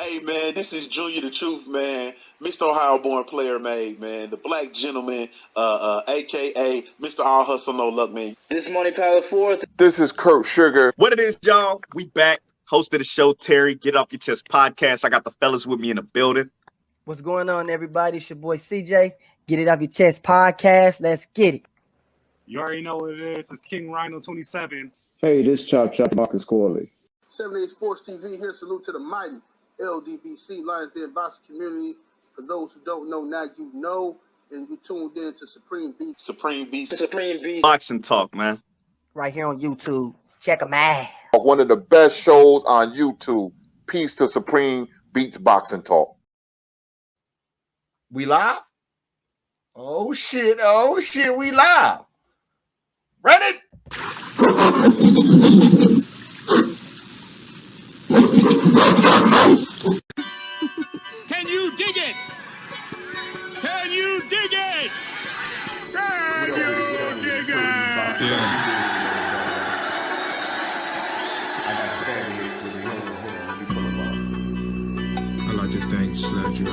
Hey, man, this is Junior the Truth, man. Mr. Ohio born player made, man. The black gentleman, a.k.a. Mr. All Hustle No Luck, man. This Money Power 4th. This is Kurt Sugar. What it is, y'all? We back. Host of the show, Terry. Get Off Your Chest podcast. I got the fellas with me in the building. What's going on, everybody? It's your boy CJ. Get It Off Your Chest podcast. Let's get it. You already know what it is. It's King Rhino 27. Hey, this Chop Marcus Corley. 78 Sports TV here. Salute to the mighty LDBC, Lions Den boxing community. For those who don't know, now you know, and you tuned in to Supreme Beast Boxing Talk, man. Right here on YouTube. Check them out. One of the best shows on YouTube. Peace to Supreme Beats Boxing Talk. We live? Oh shit, we live. Ready? Can you dig it? Can you dig it? Can you dig it? Yeah. I like to thank Sledge Up. You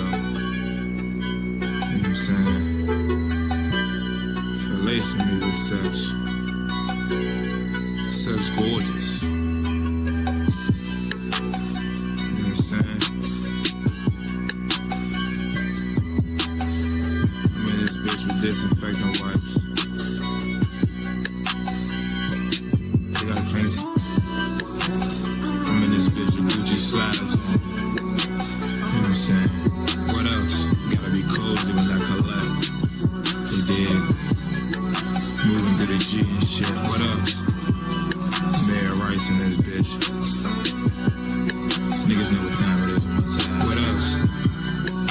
know what I'm saying? For lacing me with such gorgeous. You know what I'm saying? I'm in this bitch with disinfectant wipes. They got crazy. I'm in this bitch with Gucci slides on. You know what I'm saying? What else? Gotta be cozy when I collect. They did. Moving to the G and shit. What else? Mayor Rice in this bitch. Niggas know what time it is on my side. What else?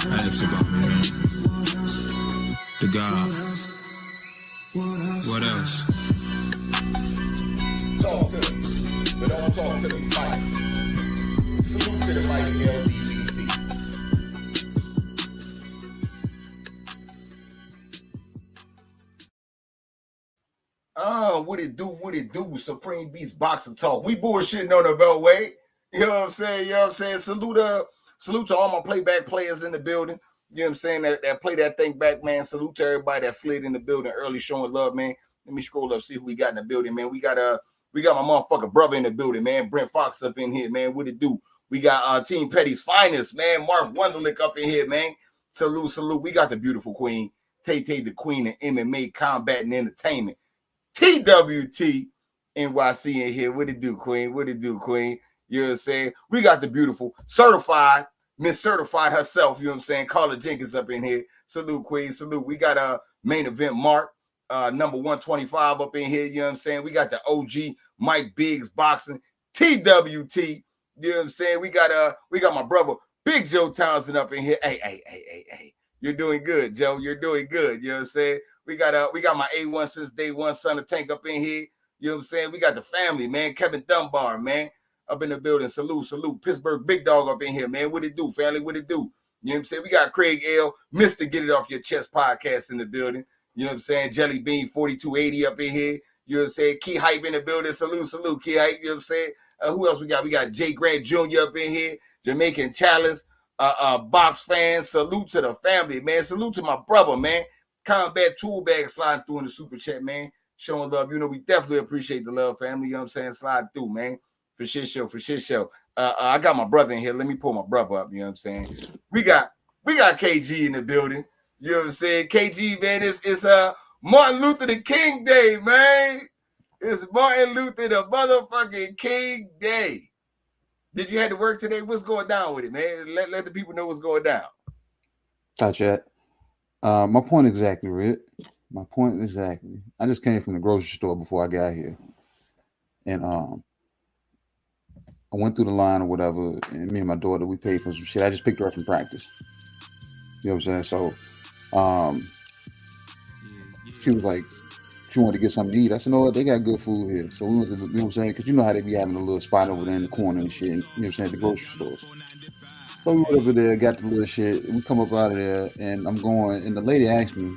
I asked about me, man. The God. What else? Talk to them, but don't talk to the mic. Salute to the mic, LDBC. What it do, Supreme Beast Boxing Talk. We bullshitting on the Beltway. You know what I'm saying? Salute to all my playback players in the building. You know what I'm saying? That play that thing back, man. Salute to everybody that slid in the building early, showing love, man. Let me scroll up, see who we got in the building, man. We got my motherfucking brother in the building, man. Brent Fox up in here, man. What it do? We got Team Petty's finest, man. Mark Wunderlich up in here, man. Salute. We got the beautiful queen, Tay the queen of MMA combat and entertainment. TWT NYC in here. What it do, queen? You know what I'm saying? We got the beautiful certified, Miss Certified herself, you know what I'm saying? Carla Jenkins up in here. Salute, queen. Salute. We got main event Mark, number 125 up in here, you know what I'm saying? We got the OG Mike Biggs boxing, TWT, you know what I'm saying? We got my brother Big Joe Townsend up in here. Hey. You're doing good, Joe. You're doing good, you know what I'm saying? We got my A1 since day one, son of Tank up in here. You know what I'm saying? We got the family, man. Kevin Dunbar, man, up in the building. Salute. Pittsburgh Big Dog up in here, man. What it do, family? What it do? You know what I'm saying? We got Craig L, Mr. Get It Off Your Chest podcast in the building. You know what I'm saying? Jelly Bean 4280 up in here. You know what I'm saying? Key Hype in the building. Salute. Key Hype, you know what I'm saying? Who else we got? We got Jay Grant Jr. up in here. Jamaican Chalice, box fans. Salute to the family, man. Salute to my brother, man. Combat Tool Bag sliding through in the super chat, man. Showing love. You know, we definitely appreciate the love, family. You know what I'm saying? Slide through, man. For shit show. I got my brother in here. Let me pull my brother up. You know what I'm saying? We got KG in the building. You know what I'm saying? KG, man, it's Martin Luther the King Day, man. It's Martin Luther the motherfucking King Day. Did you have to work today? What's going down with it, man? Let the people know what's going down. Not yet. My point exactly, Rick. My point exactly. I just came from the grocery store before I got here. And I went through the line or whatever, and me and my daughter, we paid for some shit. I just picked her up from practice. You know what I'm saying? So she was like, she wanted to get something to eat. I said, no, they got good food here. So we went to the, you know what I'm saying? Because you know how they be having a little spot over there in the corner and shit, you know what I'm saying, the grocery stores. So we went over there, got the little shit. We come up out of there, and I'm going, and the lady asked me,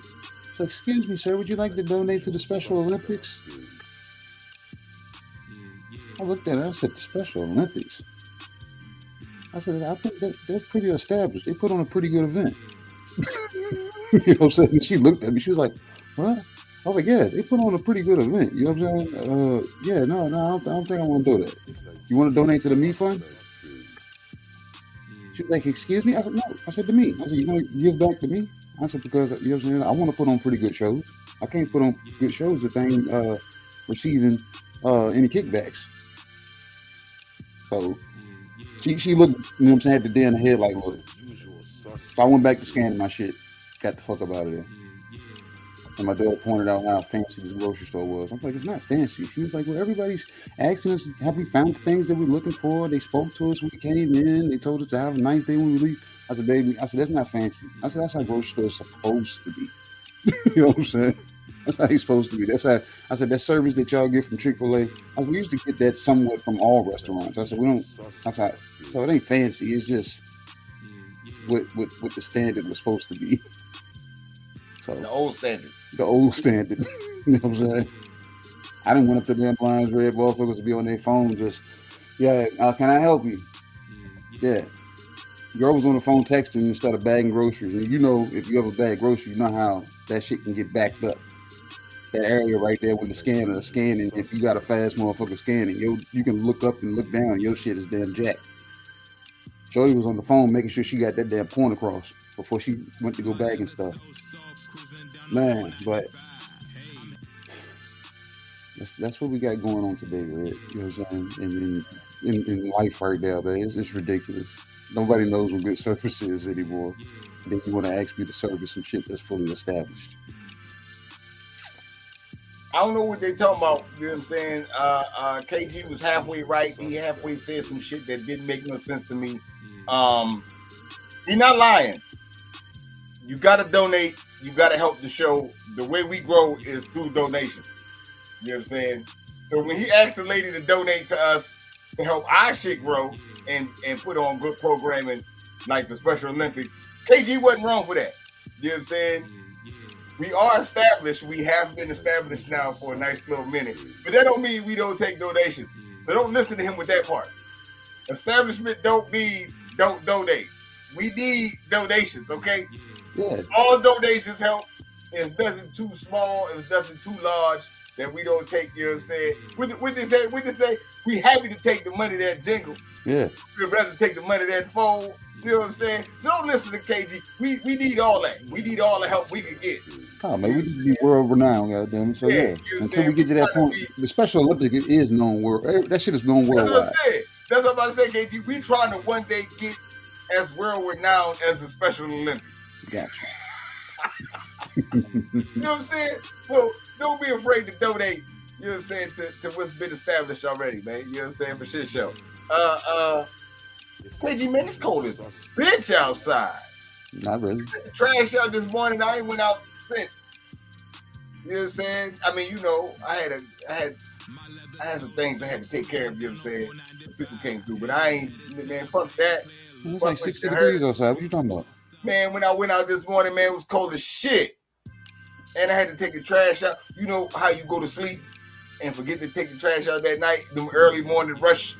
so excuse me, sir, would you like to donate to the Special Olympics? I looked at her, I said, the Special Olympics? I said, I think they're pretty established. They put on a pretty good event. You know what I'm saying? She looked at me. She was like, what? I was like, yeah, they put on a pretty good event. You know what I'm saying? Yeah, no, I don't think I want to do that. You want to donate to the Me Fund? She was like, excuse me? I said, no. I said, to me. I said, you want to give back to me? I said, because, you know what I'm saying? I want to put on pretty good shows. I can't put on good shows if I ain't receiving any kickbacks. So she looked, you know what I'm saying, had the deer in the head like, look. So I went back to scanning my shit. Got the fuck up out of there. And my daughter pointed out how fancy this grocery store was. I'm like, it's not fancy. She was like, well, everybody's asking us, have we found the things that we're looking for? They spoke to us when we came in. They told us to have a nice day when we leave. I said, baby, that's not fancy. I said, that's how grocery store is supposed to be. You know what I'm saying? That's how they supposed to be. That's how, I said, that service that y'all get from Chick-fil-A, I said, we used to get that somewhat from all restaurants. I said, we don't, I said, so it ain't fancy. It's just what the standard was supposed to be. So The old standard. The old standard. You know what I'm saying? I didn't went up to them Lions Red motherfuckers to be on their phone just, yeah, can I help you? Yeah. Girl was on the phone texting instead of bagging groceries. And you know, if you ever bag groceries, you know how that shit can get backed up. That area right there with the scanner scanning, if you got a fast motherfucker scanning, you can look up and look down, your shit is damn jacked. Shorty was on the phone making sure she got that damn point across before she went to go bag and stuff. Man, but that's what we got going on today, Red. You know what I'm saying? In life right now, man. It's ridiculous. Nobody knows what good service is anymore. And then you want to ask me to service some shit that's fully established. I don't know what they talking about. You know what I'm saying? KG was halfway right. He halfway said some shit that didn't make no sense to me. He's not lying. You got to donate. You got to help the show. The way we grow is through donations. You know what I'm saying? So when he asked the lady to donate to us to help our shit grow and put on good programming like the Special Olympics, KG wasn't wrong for that. You know what I'm saying? We are established. We have been established now for a nice little minute. But that don't mean we don't take donations. So don't listen to him with that part. Establishment don't mean don't donate. We need donations, okay? Yeah. All donations help. It's nothing too small. It's nothing too large that we don't take, you know what I'm saying? When they say, we happy to take the money that jingle. Yeah. We'd rather take the money that fold. You know what I'm saying? So don't listen to KG. We need all that. We need all the help we can get. Oh, man, we need to be world renowned, goddamn. So, yeah, until we get to that point, the Special Olympics is known world. That shit is known worldwide. That's what I'm saying. That's what I'm about to say, KG. We trying to one day get as world renowned as the Special Olympics. Gotcha. You know what I'm saying? So don't be afraid to donate, you know what I'm saying, to what's been established already, man. You know what I'm saying? For shit show. KG, man, it's cold as a bitch outside. Not really. The trash out this morning. I ain't went out since. You know what I'm saying? I mean, you know, I had some things I had to take care of, you know what I'm saying? People came through, but I ain't, man, fuck that. It's like 60 degrees outside. What you talking about? Man, when I went out this morning, man, it was cold as shit. And I had to take the trash out. You know how you go to sleep and forget to take the trash out that night, the early morning rush,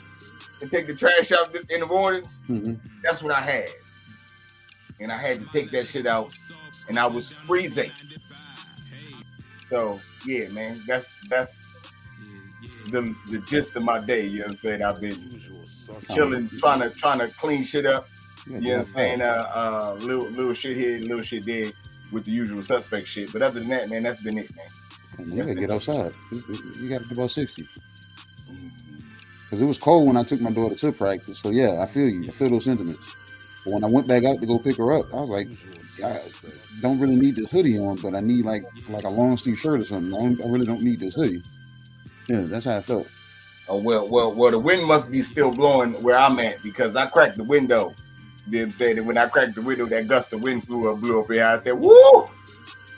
and take the trash out in the mornings? Mm-hmm. That's what I had. And I had to take that shit out, and I was freezing. So, yeah, man, that's the gist of my day, you know what I'm saying? I've been chilling, trying to clean shit up. You know what I'm saying? Little shit here, little shit there with the usual suspect shit. But other than that, man, that's been it, man. You gotta get outside. You gotta do about 60. Because it was cold when I took my daughter to practice. So, yeah, I feel you. I feel those sentiments. But when I went back out to go pick her up, I was like, I don't really need this hoodie on, but I need like a long sleeve shirt or something. I really don't need this hoodie. Yeah, that's how I felt. Oh, well, the wind must be still blowing where I'm at because I cracked the window. You know what I'm saying? And when I cracked the window, that gust of wind blew up here. I said, woo!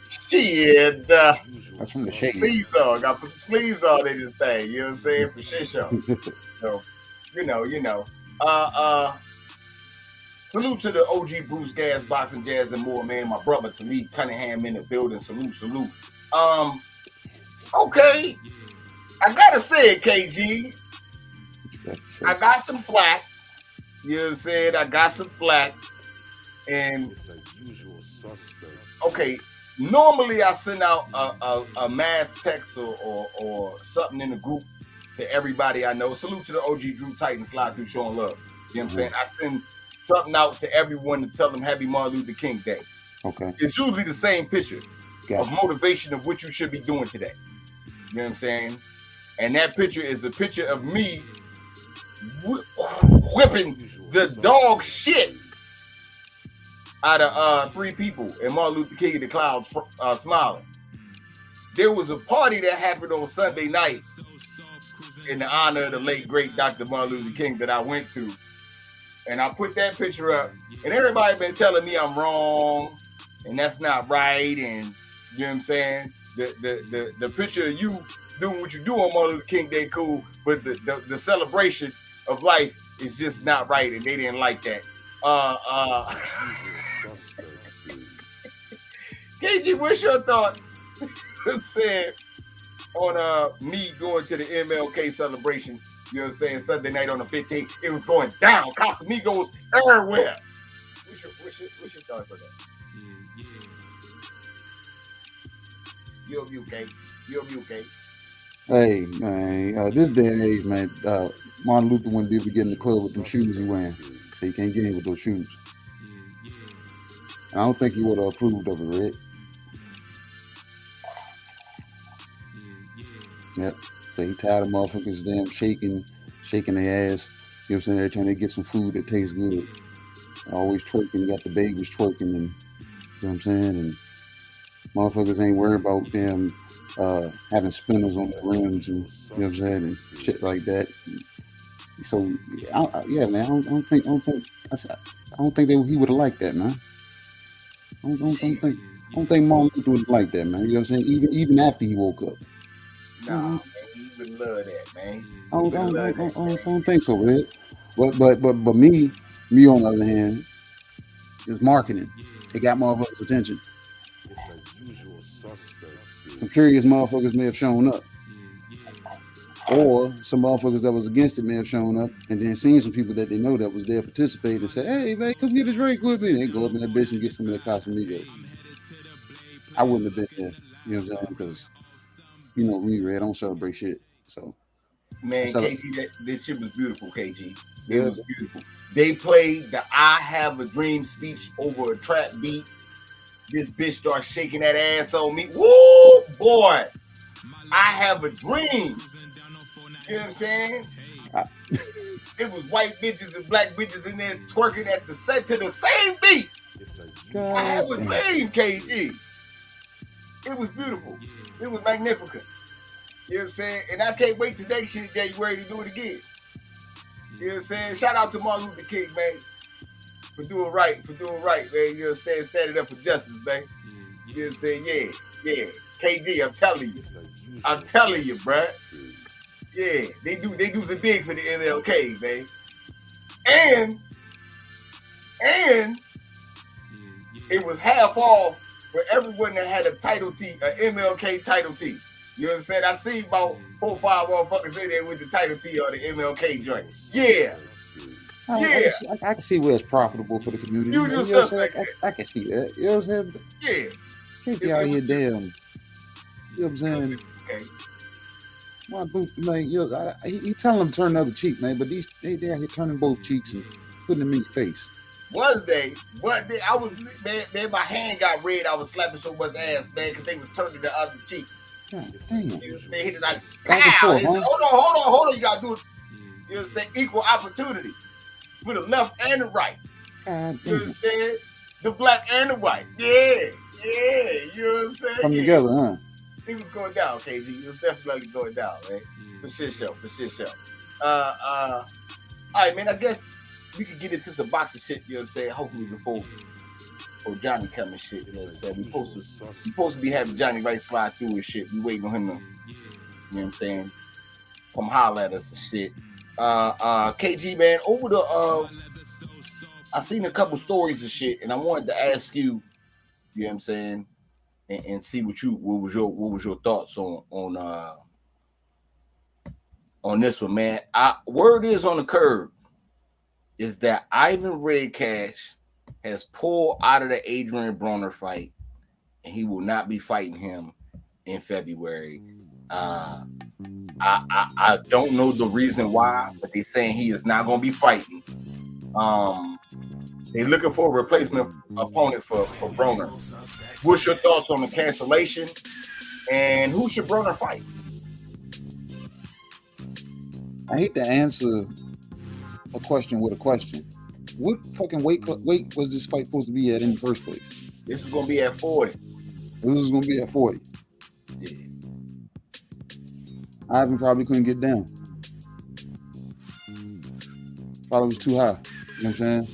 Shit. That's from the shade. Sleeves on. Got to put some sleeves on in this thing. You know what I'm saying? For shit show. So, you know. Salute to the OG Bruce Gas, Boxing, Jazz, and more, man. My brother Talib Cunningham in the building. Salute. Okay. I gotta say it, KG. I got some flack You know what I'm saying? I got some flack. And okay, normally I send out a mass text or something in the group to everybody I know. Salute to the OG Drew Titan slide through showing love. You know what I'm saying? I send something out to everyone to tell them Happy Martin Luther King Day. Okay. It's usually the same picture of motivation of what you should be doing today. You know what I'm saying? And that picture is a picture of me whipping the dog shit out of 3 people and Martin Luther King in the clouds smiling. There was a party that happened on Sunday night in the honor of the late, great Dr. Martin Luther King that I went to. And I put that picture up, and everybody been telling me I'm wrong, and that's not right, and you know what I'm saying? The picture of you doing what you do on Martin Luther King Day, cool, but the celebration of life is just not right, and they didn't like that. KG, what's your thoughts? I'm saying on me going to the MLK celebration, you know what I'm saying, Sunday night on the 15th, it was going down. Casamigos everywhere. What's your thoughts on that? You'll be okay. You'll be okay. Hey, man, this day and age, man, Martin Luther wouldn't be able to get in the club with them shoes he wearing. So he can't get in with those shoes. I don't think he would have approved of it, Red. Yep. So he tired of motherfuckers damn shaking their ass. You know what I'm saying? Every time they get some food that tastes good. Always twerking, got the babies twerking, and you know what I'm saying? And motherfuckers ain't worried about them having spinners on their rims and you know what I'm saying, and shit like that. So yeah, man, I don't think that he would have liked that, man. I don't think Martin Luther would have liked that, man. You know what I'm saying? Even after he woke up. Nah, man, he would love that, man. I don't think so, man. But me on the other hand, is marketing. It got motherfuckers' attention. Some curious motherfuckers may have shown up. Or some motherfuckers that was against it may have shown up and then seen some people that they know that was there participate and say, hey, man, come get a drink with me. And they go up in that bitch and get some of that Casamigos. I wouldn't have been there, you know what I'm saying? Because, you know, I don't celebrate shit. So, man, KG, this shit was beautiful, KG. It was beautiful. They played the I Have a Dream speech over a trap beat. This bitch starts shaking that ass on me. Woo, boy. I have a dream. You know what I'm saying? It was white bitches and black bitches in there twerking at the set to the same beat. I have a dream, KG. It was beautiful. It was magnificent. You know what I'm saying? And I can't wait till next year, January, to do it again. You know what I'm saying? Shout out to Martin Luther King, man, for doing right, man. You know what I'm saying? Standing up for justice, man. You know what I'm saying? Yeah. KG, I'm telling you, bruh. Yeah, they do some big for the MLK, man. And it was half off for everyone that had a title T, an MLK title T. You know what I'm saying? I see about 4 or 5 motherfuckers in there with the title T on the MLK joint. Yeah. I can see where it's profitable for the community. Usual you know suspect. I can see that. You know what I'm saying? Yeah. Can't be out here damn. You know what I'm saying? Okay. My boot, man, he telling them to turn the other cheek, man, but they out here turning both cheeks and putting them in your face. Was they? I was, man, my hand got red. I was slapping so much ass, man, because they was turning the other cheek. God damn. They hit it like, pow. Hold on. You got to do it. You know what I'm saying? Equal opportunity for the left and the right. God damn. You know what I'm saying? The black and the white. Yeah. You know what I'm saying? Come together, huh? It was going down, KG. It was definitely going down, man. For shit show. All right, man. I guess we could get into some boxing shit, you know what I'm saying? Hopefully before Johnny come and shit, you know what I'm saying? We supposed to be having Johnny right slide through and shit. We waiting on him to, you know what I'm saying, come holler at us and shit. KG, man, over the I seen a couple stories and shit, and I wanted to ask you, you know what I'm saying, and see what was your thoughts on this one, man. Word is on the curb is that Ivan Redcash has pulled out of the Adrian Broner fight, and he will not be fighting him in February. I don't know the reason why, but they're saying he is not going to be fighting. They're looking for a replacement opponent for Broner. What's your thoughts on the cancellation? And who should Broner fight? I hate to answer a question with a question. What fucking weight was this fight supposed to be at in the first place? This is going to be at 40. This was going to be at 40. Yeah. Ivan probably couldn't get down. Probably was too high. You know what I'm saying?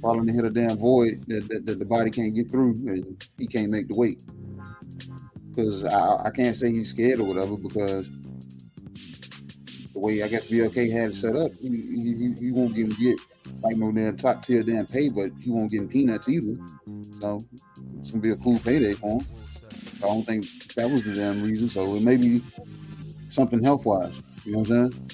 Probably hit a damn void that the body can't get through, and he can't make the weight. Because I can't say he's scared or whatever, because the way I guess BLK had it set up, he won't get like no damn top tier damn pay, but he won't get peanuts either. So it's gonna be a cool payday for him. I don't think that was the damn reason. So it may be something health wise. You know what I'm saying?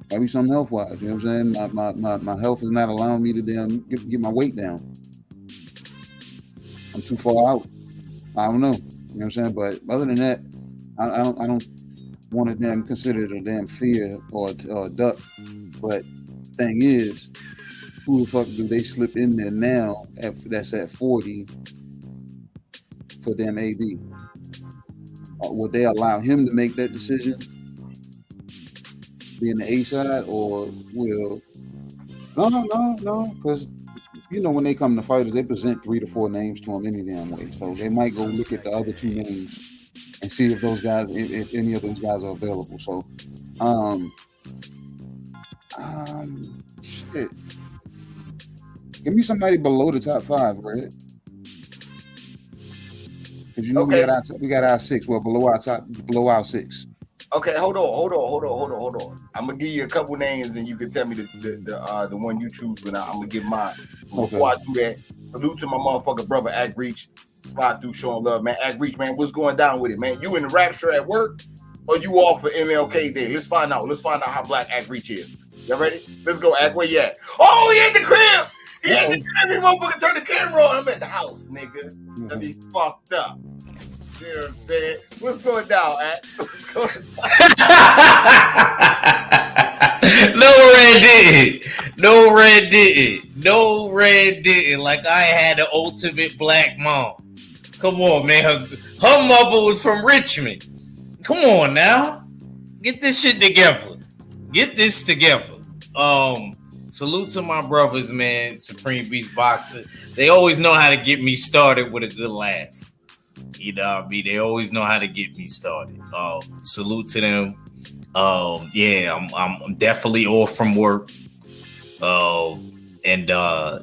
Maybe something health wise. You know what I'm saying? My health is not allowing me to damn get my weight down. I'm too far out. I don't know. You know what I'm saying? But other than that, I don't want to damn consider it a damn fear or a duck. But thing is, who the fuck do they slip in there now that's at 40 for damn AB? Would they allow him to make that decision, being the A side, or will no? Because you know when they come to fighters, they present 3 to 4 names to them any damn way. So they might go look at the other 2 names and see if those guys, if any of those guys are available. So, shit. Give me somebody below the top 5, right? Because you know we got our 6. Well, below our 6. Okay, hold on. I'm gonna give you a couple names, and you can tell me the one you choose. But I'm gonna give mine. Before I do that, salute to my motherfucking brother Act Reach. Slide through showing love, man. Act Reach, man. What's going down with it, man? You in the rapture at work, or you off for MLK Day? Let's find out. Let's find out how black Act Reach is. Y'all ready? Let's go, Act. Where you at? Oh, he in the crib. He in the crib. He motherfucker turn the camera on. I'm at the house, nigga. That be fucked up. You know what I'm saying? What's going down, Act? What's going down? No red didn't. Like I had an ultimate black mom. Come on, man. Her mother was from Richmond. Come on now. Get this shit together. Get this together. Salute to my brothers, man. Supreme Beast Boxer. They always know how to get me started with a good laugh. You know what I mean? They always know how to get me started. Salute to them. Yeah, I'm definitely off from work. And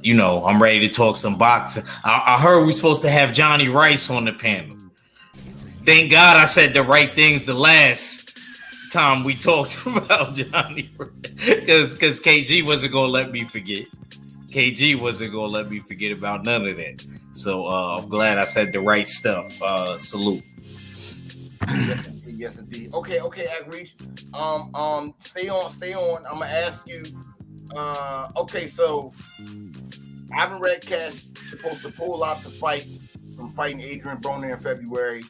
you know, I'm ready to talk some boxing. I heard we're supposed to have Johnny Rice on the panel. Thank God I said the right things the last time we talked about Johnny Rice. Because KG wasn't gonna let me forget. KG wasn't gonna let me forget about none of that. So I'm glad I said the right stuff. Salute. Yes, indeed. Okay, Act Reach. Stay on. I'm gonna ask you. Okay, so Ivan Redcash supposed to pull out the fight from fighting Adrian Broner in February.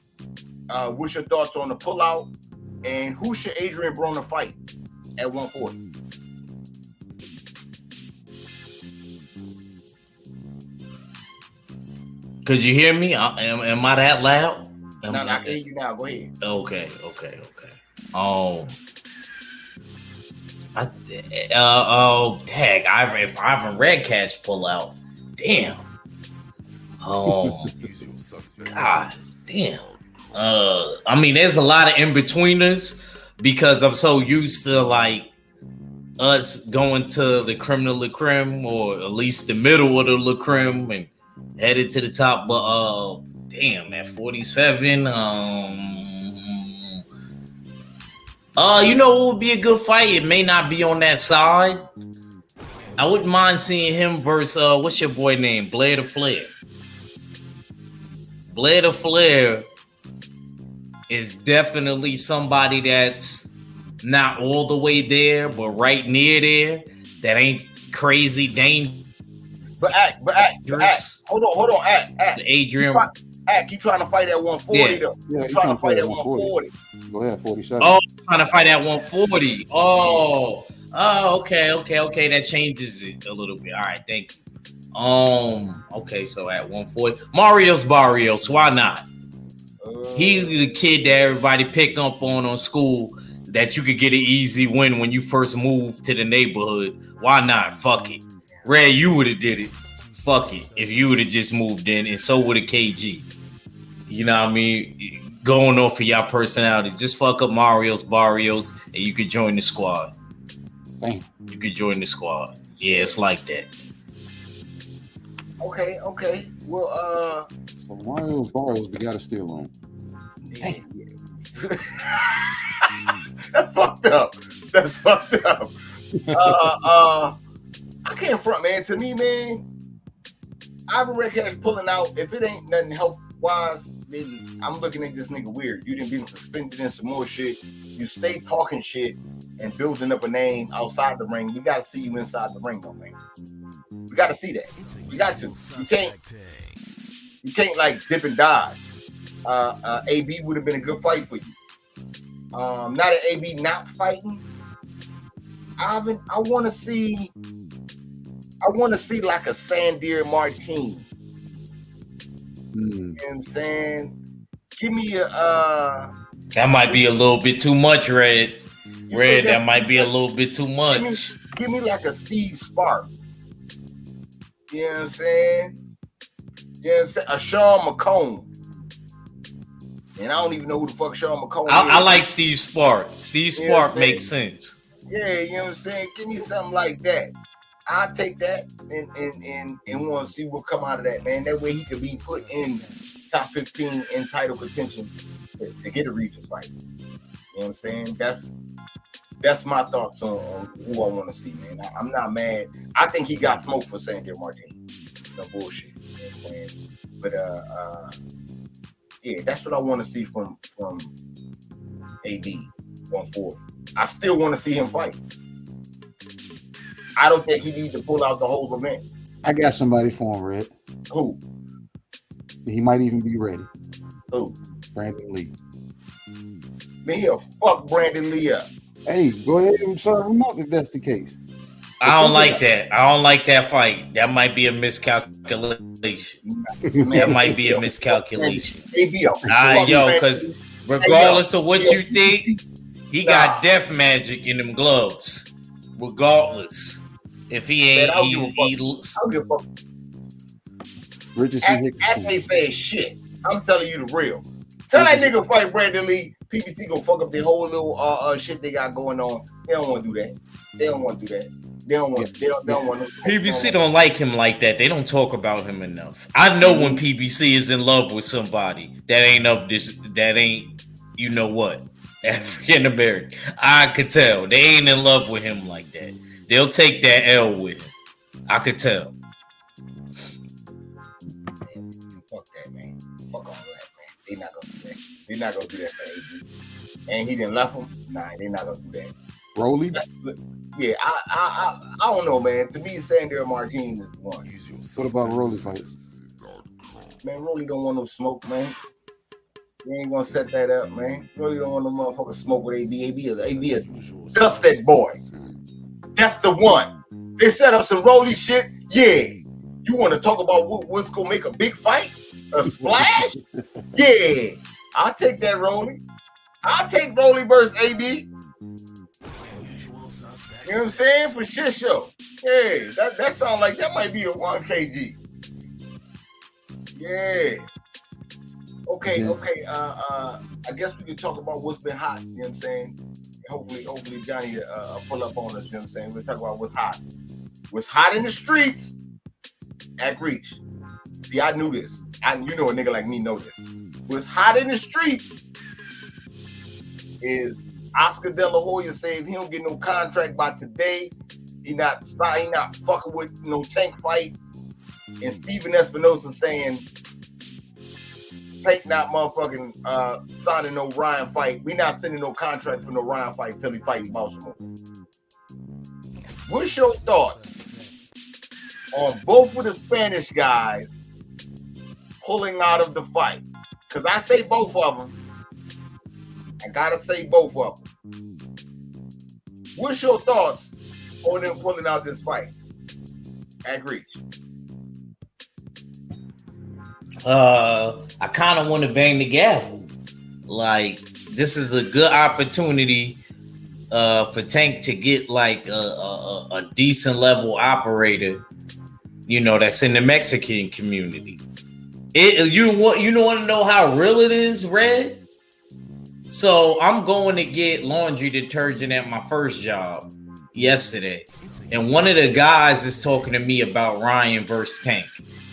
What's your thoughts on the pullout? And who should Adrian Broner fight at 140? Could you hear me? Am I that loud? No, I can hear you now. Go ahead. Okay. Heck, if Ivan Redcash pull out, damn. God damn. I mean, there's a lot of in-betweeners because I'm so used to like us going to the creme de la creme, or at least the middle of the la creme, and headed to the top. But damn, at 47, you know what would be a good fight? It may not be on that side. I wouldn't mind seeing him versus what's your boy name? Blair the Flair. Blair the Flair is definitely somebody that's not all the way there, but right near there. that ain't crazy dangerous. But act. Hold on, act. Adrian. Keep trying to fight at 140 though. Yeah, Keep trying to fight at 140. Go ahead, 47. Oh, trying to fight at 140. Oh, okay. That changes it a little bit. All right, thank you. Okay, so at 140, Mario's Barrios. Why not? He's the kid that everybody pick up on school that you could get an easy win when you first move to the neighborhood. Why not? Fuck it. Red, you would have did it. Fuck it. If you would have just moved in, and so would a KG. You know what I mean? Going off of y'all personality. Just fuck up Mario's Barrios and you could join the squad. Damn. You could join the squad. Yeah, it's like that. Okay. Well, So Mario's Barrios, we got to steal on. Yeah. That's fucked up. I can't front, man. To me, man, Ivan Redcat's pulling out. If it ain't nothing health wise, then I'm looking at this nigga weird. You didn't be suspended in some more shit. You stay talking shit and building up a name outside the ring. We got to see you inside the ring, though, man. We got to see that. You got to. You can't like dip and dodge. AB would have been a good fight for you. Now that AB not fighting, Ivan, I want to see like a Sandir Martin. You know what I'm saying? Give me a that might be a little bit too much, Red. That might be a little bit too much. Give me like a Steve Spark. You know what I'm saying? A Sean McComb. And I don't even know who the fuck Sean McComb is. I like Steve Spark. Steve Spark makes sense. Yeah, you know what I'm saying? Give me something like that. I'll take that and want to see what come out of that, man. That way he could be put in top 15 in title contention to get a Regis fight. You know what I'm saying? That's my thoughts on who I want to see, man. I'm not mad. I think he got smoked for Sandir Martin. No bullshit. You know what I'm saying? But yeah, that's what I want to see from AB 140. I still want to see him fight. I don't think he needs to pull out the whole event. I got somebody for him, Red. Who? He might even be ready. Who? Brandon Lee. Man, he'll fuck Brandon Lee up. Hey, go ahead and serve him up if that's the case. I don't like that. I don't like that fight. That might be a miscalculation. That might be a miscalculation. Because regardless of what you think, he got death magic in them gloves. Regardless, if he ain't, I don't give a fuck. I ain't saying shit. I'm telling you the real. Tell that nigga fight Brandon Lee. PBC gonna fuck up the whole little shit they got going on. They don't want to do that. They don't want to do that. They don't want. They don't want. PBC don't like him like that. They don't talk about him enough. I know when PBC is in love with somebody that ain't of this. That ain't. You know what? African American. I could tell. They ain't in love with him like that. They'll take that L with him. I could tell. Fuck that, man. Fuck all that, man. They not gonna do that. They not gonna do that for AB. And he didn't left him. Nah, they not gonna do that. Rolly? Yeah, I don't know, man. To me, Sandir Martin is the one. What about Rolly fights? Man, Rolly don't want no smoke, man. You ain't gonna set that up, man. Rolly don't want no motherfucker smoke with AB. AB is just that boy. That's the one. They set up some Rolly shit. Yeah. You want to talk about what's gonna make a big fight? A splash? Yeah. I'll take that, Rolly. I'll take Rolly versus AB. You know what I'm saying? For shit show. Yeah, that sounds like that might be a 1 kg. Yeah. Okay. I guess we can talk about what's been hot. You know what I'm saying? Hopefully Johnny pull up on us. You know what I'm saying? We'll talk about what's hot. What's hot in the streets at Reach. See, I knew this. You know a nigga like me know this. What's hot in the streets is Oscar De La Hoya saying he don't get no contract by today. He not fucking with no tank fight. And Steven Espinosa saying Tank not motherfucking signing no Ryan fight. We not sending no contract for no Ryan fight until he fight Baltimore. What's your thoughts on both of the Spanish guys pulling out of the fight? Because I say both of them. I gotta say both of them. What's your thoughts on them pulling out this fight? Agree. I kind of want to bang the gavel. Like, this is a good opportunity for Tank to get like a decent level operator, you know, that's in the Mexican community. You want to know how real it is, Red? So I'm going to get laundry detergent at my first job yesterday, and one of the guys is talking to me about Ryan versus Tank,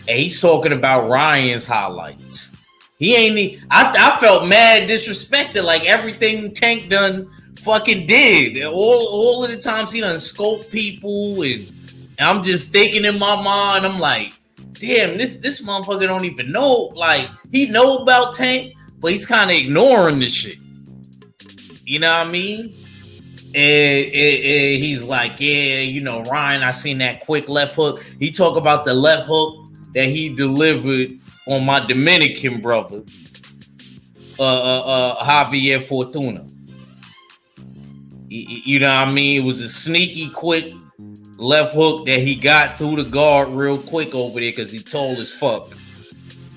and he's talking about Ryan's highlights. I felt mad disrespected, like everything Tank done fucking did. All of the times he done scope people, and I'm just thinking in my mind, I'm like, damn, this motherfucker don't even know. Like, he know about Tank, but he's kind of ignoring this shit. You know what I mean? And he's like, yeah, you know, Ryan, I seen that quick left hook. He talk about the left hook that he delivered on my Dominican brother, Javier Fortuna. You know what I mean? It was a sneaky, quick left hook that he got through the guard real quick over there because he tall as fuck.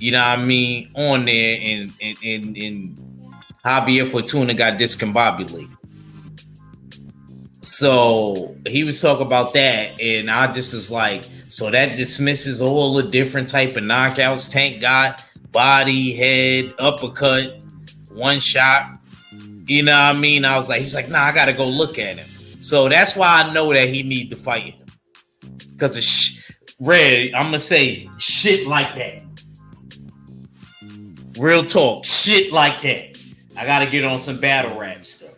You know what I mean? On there, and Javier Fortuna got discombobulated. So he was talking about that, and I just was like, so that dismisses all the different type of knockouts Tank got: body, head, uppercut, one shot. You know what I mean? I was like, he's like, nah, I gotta go look at him. So that's why I know that he need to fight him, because of Red. I'm gonna say shit like that. Real talk, shit like that. I gotta get on some battle rap stuff.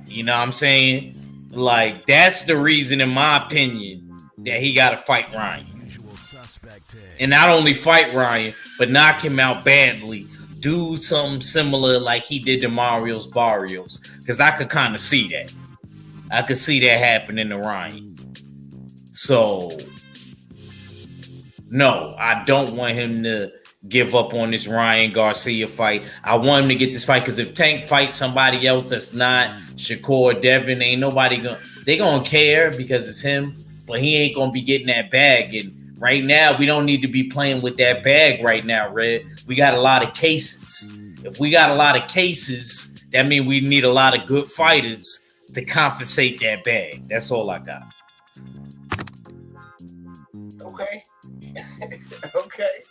You know what I'm saying? Like, that's the reason, in my opinion, that he gotta fight Ryan. And not only fight Ryan, but knock him out badly. Do something similar like he did to Mario's Barrios. Because I could kind of see that. I could see that happening to Ryan. So, no, I don't want him to give up on this Ryan Garcia fight. I want him to get this fight, because if Tank fights somebody else that's not Shakur Devin, ain't nobody gonna care because it's him, but he ain't gonna be getting that bag. And right now, we don't need to be playing with that bag right now, Red. We got a lot of cases. If we got a lot of cases, that means we need a lot of good fighters to compensate that bag. That's all I got. Okay. Okay.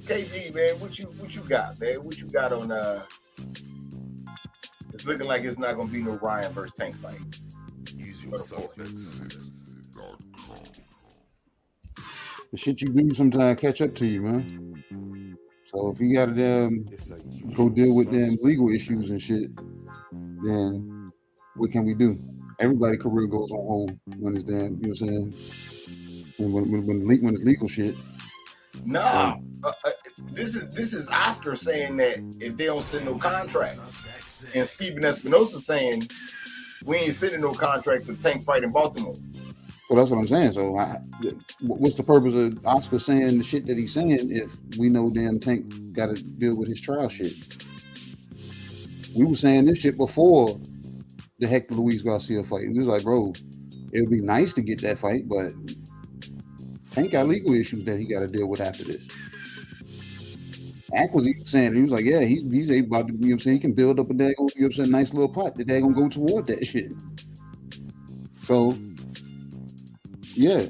KG, man, what you got, man? What you got on it's looking like it's not gonna be no Ryan versus Tank fight. The shit you do sometimes catch up to you, man. So if you gotta go deal with them legal issues and shit, then what can we do? Everybody's career goes on hold when it's damn, you know what I'm saying? When it's legal shit. Nah, this is Oscar saying that if they don't send no contract, and Steven Espinosa saying we ain't sending no contract to Tank fight in Baltimore. So that's what I'm saying. So what's the purpose of Oscar saying the shit that he's saying if we know damn Tank got to deal with his trial shit? We were saying this shit before the Hector Luis Garcia fight. We was like, bro, it would be nice to get that fight, but Tank got legal issues that he got to deal with after this. Ack was even saying, he was like, yeah, he's about to, you know what I'm saying, he can build up a daggone, you know what I'm saying, nice little pot that they're going to go toward that shit. So, yeah.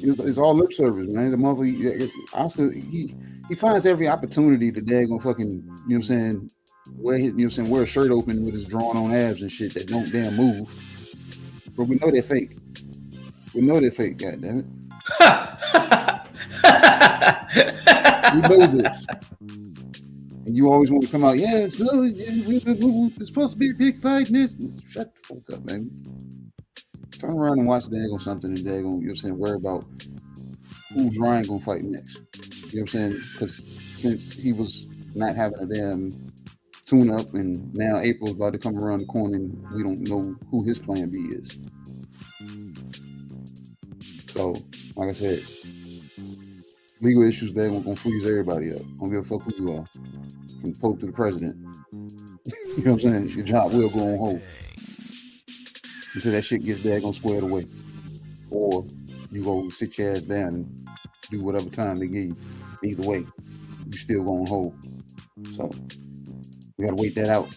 It's all lip service, man. The motherfucker, Oscar, he finds every opportunity that they're going to fucking, you know what I'm saying, wear a shirt open with his drawn on abs and shit that don't damn move. But we know they're fake. We know they're fake, goddammit. We know this. And you always want to come out, yeah, it's supposed to be a big fight and this. Shut the fuck up, man. Turn around and watch daggone something and daggone, you know what I'm saying, worry about who's Ryan gonna fight next. You know what I'm saying? Because since he was not having a damn tune up, and now April's about to come around the corner, and we don't know who his plan B is. So, like I said, legal issues there gonna freeze everybody up. Don't give a fuck who you are, from the Pope to the president. You know what I'm saying? Your job will go on hold until that shit gets daggone squared away, or you go sit your ass down and do whatever time they give you. Either way, you still go on hold. So we gotta wait that out.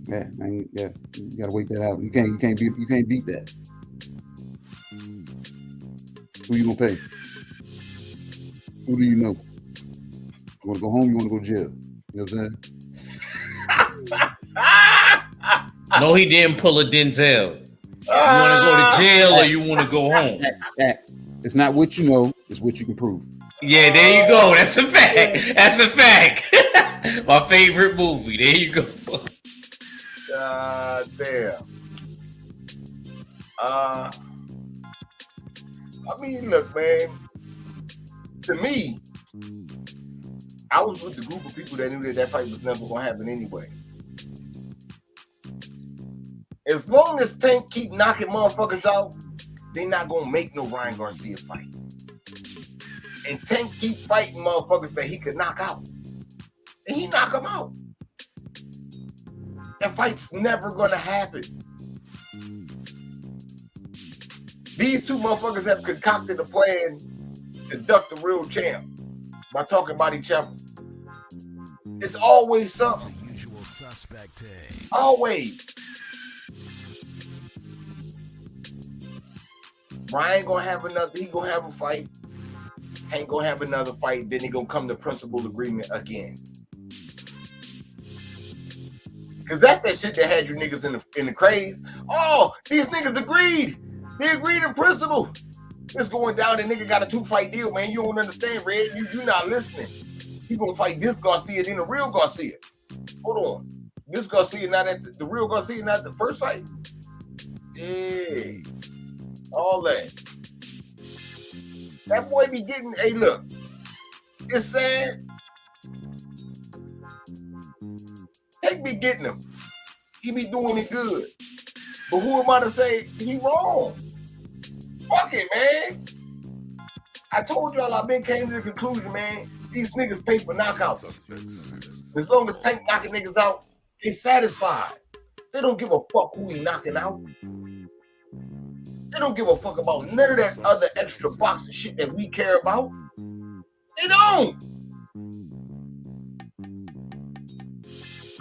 Yeah, man, yeah, you gotta wait that out. You can't beat that. Who you gonna pay? Who do you know? You wanna go home? You wanna go to jail? You know what I'm saying? No, he didn't pull a Denzel. You want to go to jail or you want to go home? It's not what you know; it's what you can prove. Yeah, there you go. That's a fact. That's a fact. My favorite movie. There you go. Damn. I mean, look, man. To me, I was with the group of people that knew that fight was never gonna happen anyway. As long as Tank keep knocking motherfuckers out, they not gonna make no Ryan Garcia fight. And Tank keep fighting motherfuckers that he could knock out, and he knock them out. That fight's never gonna happen. These two motherfuckers have concocted a plan to duck the real champ by talking about each other. It's always something. Always. Ryan gonna have another, he gonna have a fight. Tank gonna have another fight, then he gonna come to principal agreement again. Cause that's that shit that had you niggas in the craze. Oh, these niggas agreed. They agreed in principle. It's going down, and nigga got a 2-fight deal, man. You don't understand, Red. You not listening. You gonna fight this Garcia, then the real Garcia. Hold on. This Garcia not at the real Garcia, not the first fight. Yeah. All that. That boy be getting, hey, look. It's sad. Tank be getting him. He be doing it good. But who am I to say he wrong? Fuck it, man. I told y'all I've been came to the conclusion, man. These niggas pay for knockouts. As long as Tank knocking niggas out, they satisfied. They don't give a fuck who he knocking out. They don't give a fuck about none of that other extra boxing shit that we care about. They don't.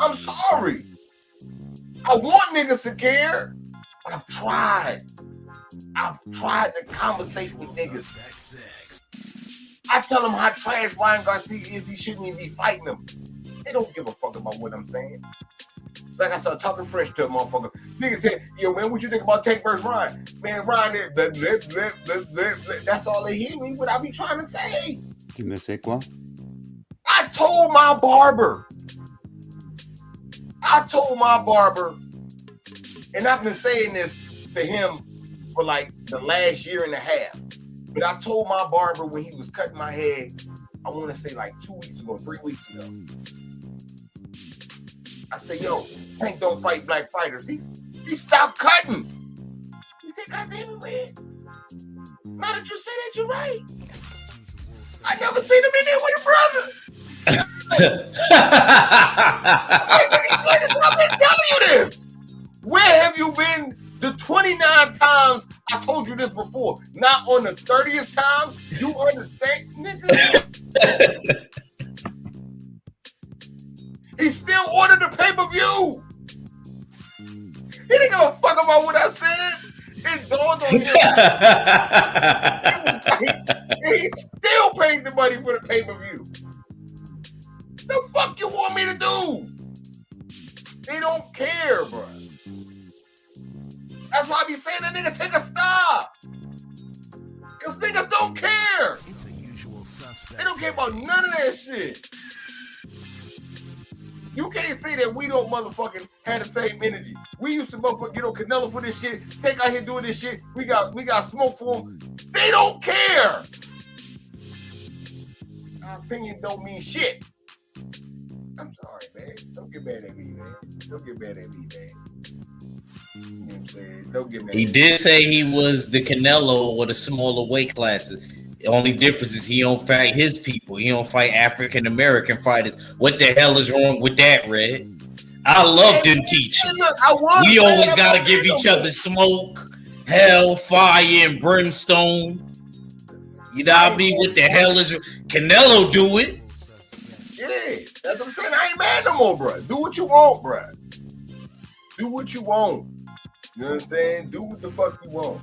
I'm sorry. I want niggas to care. I've tried to conversate with niggas. I tell them how trash Ryan Garcia is. He shouldn't even be fighting them. They don't give a fuck about what I'm saying. Like I started talking French to a motherfucker. Niggas say, yo, man, what you think about Tank versus Ryan? Man, Ryan is that's all they hear me, what I be trying to say. I told my barber, and I've been saying this to him for like the last year and a half. But I told my barber when he was cutting my hair, I want to say like 2 weeks ago, 3 weeks ago. I said, yo, Tank don't fight black fighters. He stopped cutting. He said, God damn it, Red. Now that you say that, you're right. I never seen him in there with a brother. I've been telling you this. Where have you been the 29 times I told you this before? Not on the 30th time. You understand, nigga? He still ordered the pay-per-view. He didn't give a fuck about what I said. It dawned on him. He still paid the money for the pay-per-view. The fuck you want me to do? They don't care, bro. That's why I be saying that nigga take a stop. Because niggas don't care. They don't care about none of that shit. You can't say that we don't motherfucking have the same energy. We used to motherfucking get on Canelo for this shit. Take out here doing this shit. We got smoke for them. They don't care. Our opinion don't mean shit. I'm sorry, man. Don't get mad at me, man. Don't get mad at me, man. You know what I'm saying? Don't get mad He at me. did say he was the Canelo with a smaller weight classes. The only difference is he don't fight his people. He don't fight African American fighters. What the hell is wrong with that, Red? I love them teachings. We always gotta give each other smoke, hell, fire, and brimstone. You know what I mean? What the hell is Canelo do it? Yeah, that's what I'm saying. I ain't mad no more, bro. Do what you want, bro. Do what you want. You know what I'm saying? Do what the fuck you want.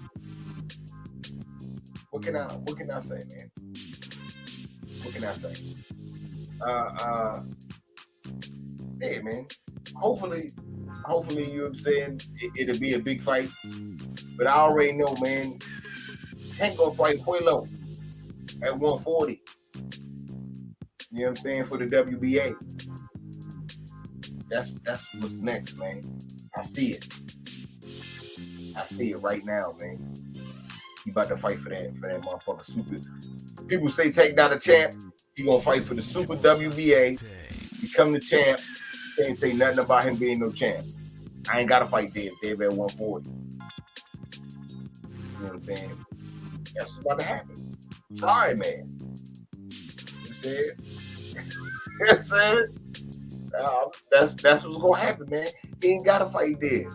What can I say, man? What can I say? Yeah, man. Hopefully, you know what I'm saying, it'll be a big fight. But I already know, man, Tank gonna fight Puelo at 140. You know what I'm saying? For the WBA. That's what's next, man. I see it. I see it right now, man. He about to fight for that motherfucker super. People say Tank not a champ. He gonna fight for the super WBA. Become the champ. Can't say nothing about him being no champ. I ain't gotta fight Dave at 140. You know what I'm saying? That's what's about to happen. Sorry, man. You know what I'm saying? You know what I'm saying? That's what's gonna happen, man. He ain't gotta fight Dave.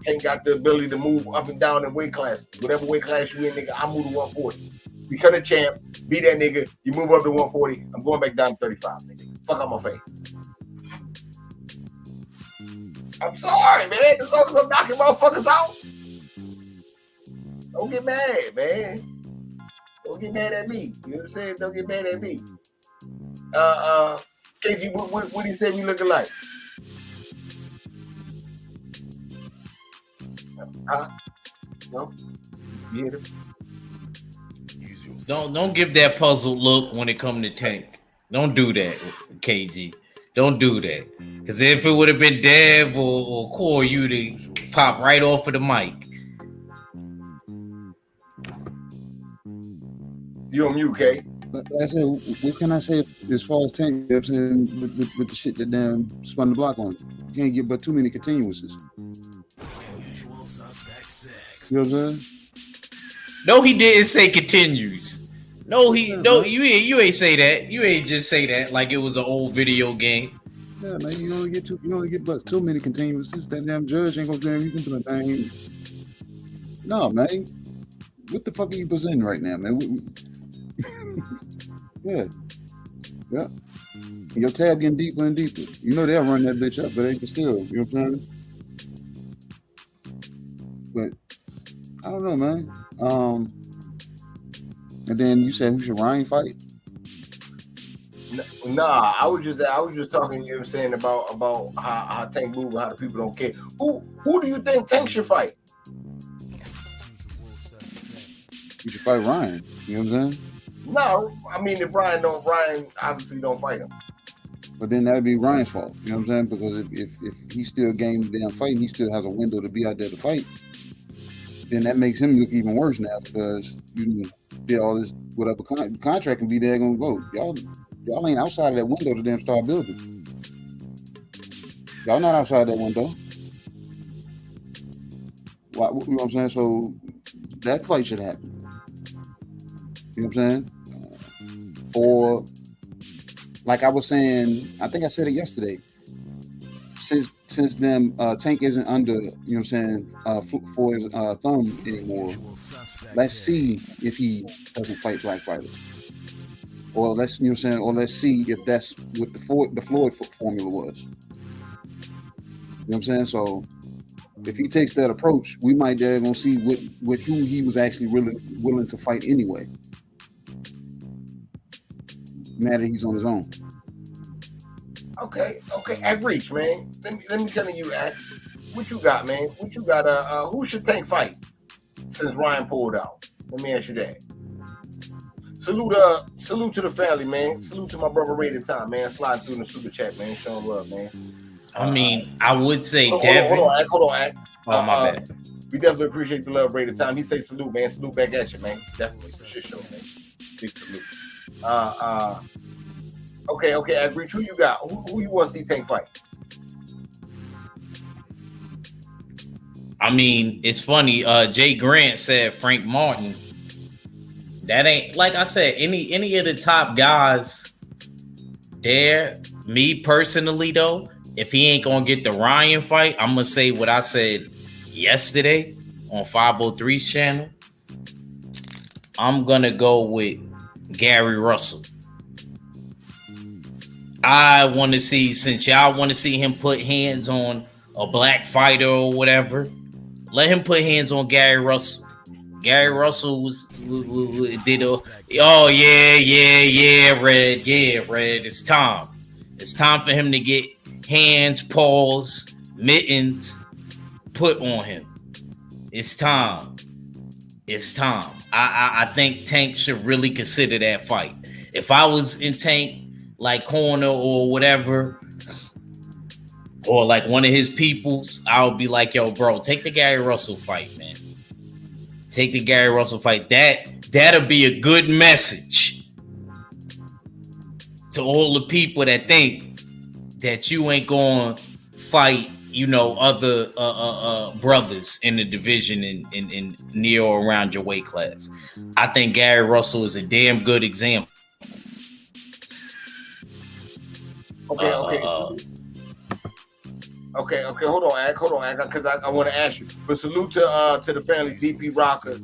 Ain't got the ability to move up and down in weight classes. Whatever weight class you in, nigga, I move to 140. Become a champ, be that nigga, you move up to 140, I'm going back down to 35, nigga. Fuck out my face. I'm sorry, man. As long as I'm knocking motherfuckers out. Don't get mad, man. Don't get mad at me. You know what I'm saying? Don't get mad at me. KG, what do you say we looking like? No? You hear him? Don't give that puzzled look when it comes to Tank. Don't do that, KG. Don't do that. Because if it would have been Dev or Core, you'd have popped right off of the mic. You on mute, K? But I said, what can I say as far as Tank, you know what I'm saying, with the shit that damn spun the block on? You can't get but too many continuouses. You know what I'm saying? No, he didn't say continues. No, you ain't say that. You ain't just say that like it was an old video game. Yeah, man, you only get but too many continuouses. That damn judge ain't gonna damn you can put a thing. No, man. What the fuck are you presenting right now, man? Yeah. Your tab getting deeper and deeper. You know they'll run that bitch up, but they can still, you know what I'm saying? But I don't know, man. And then you said who should Ryan fight? Nah, I was just talking, you know what I'm saying, about how Tank move and how the people don't care. Who do you think Tank should fight? You should fight Ryan. You know what I'm saying? No, I mean if Ryan obviously don't fight him. But then that'd be Ryan's fault. You know what I'm saying? Because if he's still game the damn fight and he still has a window to be out there to fight, then that makes him look even worse now because you did all this whatever contract can be there gonna go. Y'all ain't outside of that window to damn start building. Y'all not outside that window. Why, you know what I'm saying? So that fight should happen. You know what I'm saying? Or like I was saying, I think I said it yesterday. Since them Tank isn't under, you know what I'm saying, for his thumb anymore. Let's see if he doesn't fight black fighters. Or let's, you know what I'm saying, or let's see if that's what the Floyd formula was. You know what I'm saying? So if he takes that approach, we might gonna see with who he was actually really willing to fight anyway. Now that he's on his own. Okay. At Reach, man. Let me tell you, At. What you got, man? What you got? Who should Tank fight since Ryan pulled out? Let me ask you that. Salute to the family, man. Salute to my brother Rated Time, man. Sliding through in the super chat, man. Showing love, man. I mean, I would say Devin. Hold on, Act. Oh, my bad. We definitely appreciate the love, Rated Time. He say salute, man. Salute back at you, man. Definitely for shit show, man. Big salute. Okay, I agree. Who you got? Who you want to see Tank fight? I mean, it's funny. Jay Grant said Frank Martin. That ain't, like I said, any of the top guys there. Me personally, though, if he ain't gonna get the Ryan fight, I'm gonna say what I said yesterday on 503's channel. I'm gonna go with Gary Russell. I want to see, since y'all want to see him put hands on a black fighter or whatever, let him put hands on Gary Russell. Gary Russell did a, oh yeah, Red. It's time. It's time for him to get hands, paws, mittens put on him. It's time. I think Tank should really consider that fight. If I was in Tank, like corner or whatever, or like one of his peoples, I would be like, yo, bro, take the Gary Russell fight, man. Take the Gary Russell fight. That'll be a good message to all the people that think that you ain't going to fight, you know, other brothers in the division in near or around your weight class. I think Gary Russell is a damn good example. Okay. Hold on, Ak, because I want to ask you. But salute to the family, DP Rocker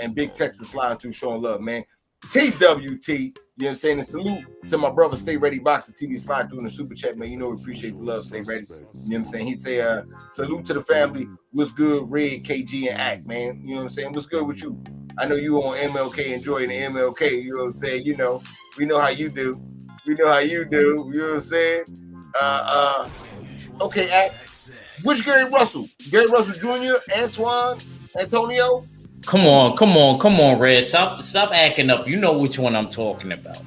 and Big Texas sliding through, showing love, man. TWT, you know what I'm saying? And salute to my brother, Stay Ready Boxer TV, sliding through in the super chat, man. You know we appreciate the love, Stay Ready. You know what I'm saying? He say, salute to the family. What's good, Red, KG, and Ak, man? You know what I'm saying? What's good with you? I know you on MLK, enjoying the MLK. You know what I'm saying? You know, we know how you do. You know what I'm saying? Okay, Ak, which Gary Russell? Gary Russell Jr., Antonio? Come on, Red. Stop acting up. You know which one I'm talking about.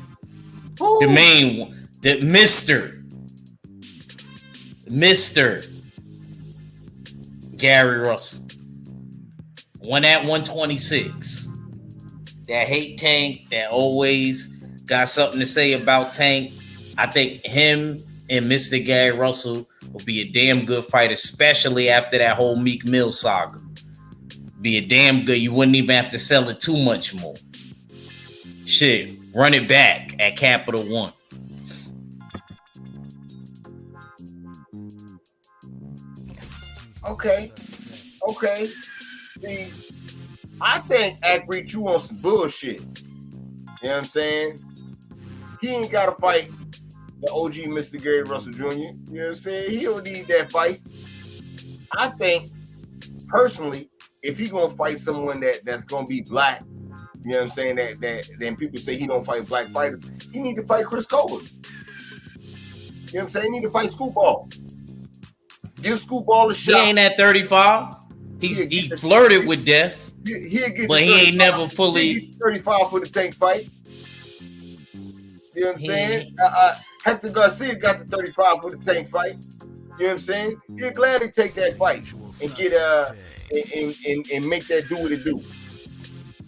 Ooh. The main one. The Mr. Gary Russell. One at 126. That hate Tank, that always got something to say about Tank. I think him and Mr. Gary Russell will be a damn good fight, especially after that whole Meek Mill saga. Be a damn good. You wouldn't even have to sell it too much more. Shit, run it back at Capital One. Okay. See, I think Ak you on some bullshit. You know what I'm saying? He ain't got to fight the OG Mr. Gary Russell Jr. You know what I'm saying? He don't need that fight. I think, personally, if he going to fight someone that's going to be black, you know what I'm saying, that then people say he don't fight black fighters, he need to fight Chris Colbert. You know what I'm saying? He need to fight Scoopball. Give Scoopball a shot. He ain't at 35. He flirted with death, but he ain't never fully 35 for the Tank fight. You know what I'm saying? Hector Garcia got the 35 for the Tank fight. You know what I'm saying? He'll gladly take that fight and get and make that do what it do.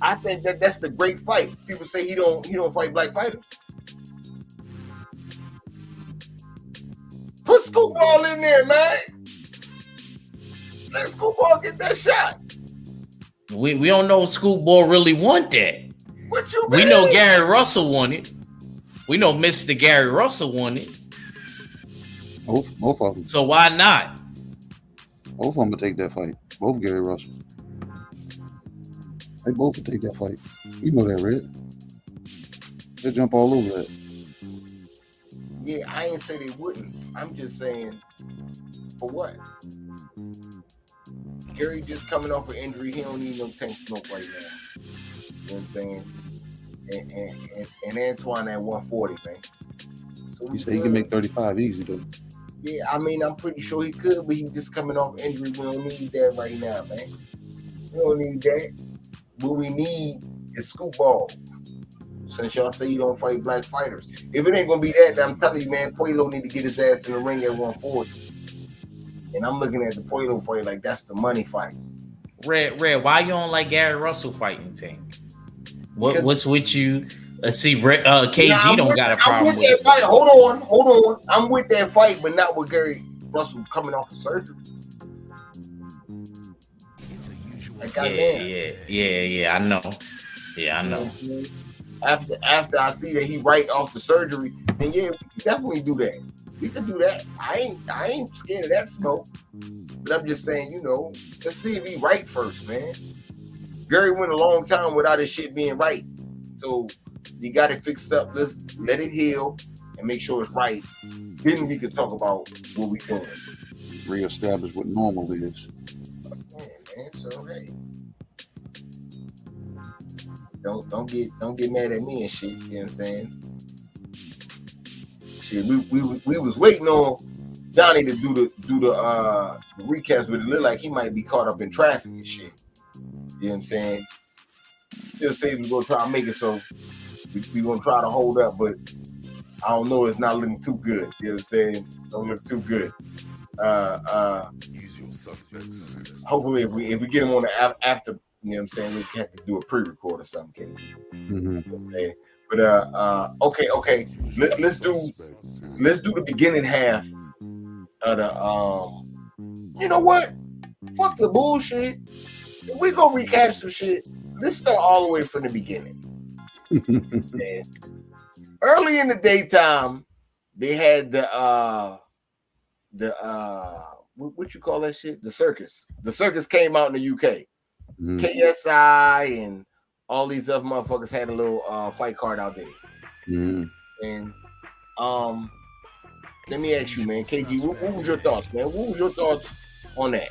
I think that's the great fight. People say he don't fight black fighters. Put Scoopball in there, man. Let Scoopball get that shot. We don't know if Scoopball really want that. What you mean? We know Gary Russell won it. We know Mr. Gary Russell won it. Both of them. So why not? Both of them will take that fight. Both Gary Russell. They both will take that fight. You know that, Red. They'll jump all over that. Yeah, I ain't say they wouldn't. I'm just saying, for what? Gary just coming off an injury. He don't need no Tank smoke right now. You know what I'm saying? And Antoine at 140, man. So he said he can make 35 easy, though. Yeah, I mean, I'm pretty sure he could, but he's just coming off injury. We don't need that right now, man. We don't need that. What we need is Scoopball. Since y'all say you don't fight black fighters. If it ain't going to be that, then I'm telling you, man, Puelo need to get his ass in the ring at 140. And I'm looking at the Puelo fight like that's the money fight. Red, why you don't like Gary Russell fighting Tank? What's with you Let's see, KG don't got a problem I'm with that fight. Hold on. I'm with that fight, but not with Gary Russell coming off of surgery. Like, yeah, I know. Yeah, I know. After I see that he right off the surgery, then yeah, we can definitely do that. We can do that. I ain't scared of that smoke. But I'm just saying, you know, let's see if he right first, man. Gary went a long time without his shit being right. So you got it fixed up. Let's let it heal and make sure it's right. Then we can talk about what we doing. Reestablish what normal is. Yeah, man. So hey. Don't get mad at me and shit. You know what I'm saying? Shit, we was waiting on Johnny to do the recast, but it looked like he might be caught up in traffic and shit. You know what I'm saying? Still say we're gonna try and make it, so we're gonna try to hold up, but I don't know. It's not looking too good. You know what I'm saying? Don't look too good. Hopefully, if we get him on the after. You know what I'm saying? We have to do a pre-record or something, KG. Mm-hmm. You know what I'm saying? But okay. Let's do the beginning half of the you know what? Fuck the bullshit. If we go recap some shit, let's start all the way from the beginning. Early in the daytime, they had the what you call that shit? The circus. The circus came out in the UK. Mm-hmm. KSI and all these other motherfuckers had a little fight card out there. Mm-hmm. And let me ask you, man, KG, what was your thoughts, man? What was your thoughts on that?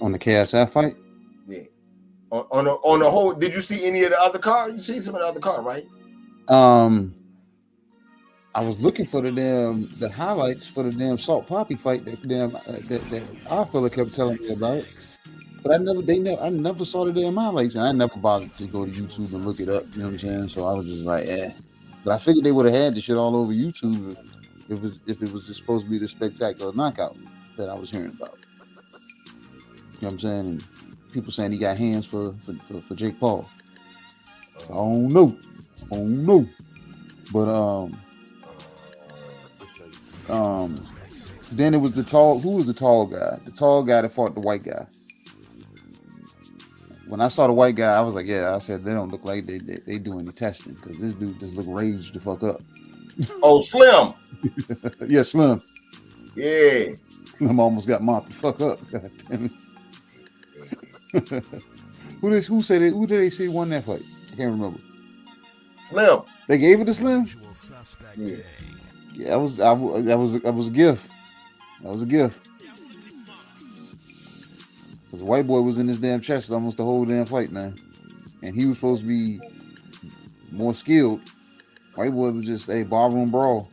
On the KSI fight? Yeah. On the whole, did you see any of the other card? You see some of the other card, right? I was looking for the highlights for the damn Salt Poppy fight that our fella kept telling me about. But I never saw the damn highlights, and I never bothered to go to YouTube and look it up. You know what I'm saying? So I was just like, But I figured they would have had the shit all over YouTube if it was just supposed to be the spectacular knockout that I was hearing about. You know what I'm saying? And people saying he got hands for Jake Paul. So I don't know. But then it was who was the tall guy? The tall guy that fought the white guy. When I saw the white guy, I was like, I said, they don't look like they doing the testing, because this dude just look raged the fuck up. Oh, Slim. Yeah, Slim. Yeah. Slim almost got mopped the fuck up. God damn it. Who did they say won that fight? I can't remember. Slim. They gave it to Slim? Yeah. Yeah, that was a gift. That was a gift. Because the white boy was in his damn chest almost the whole damn fight, man. And he was supposed to be more skilled. White boy was just a barroom brawl.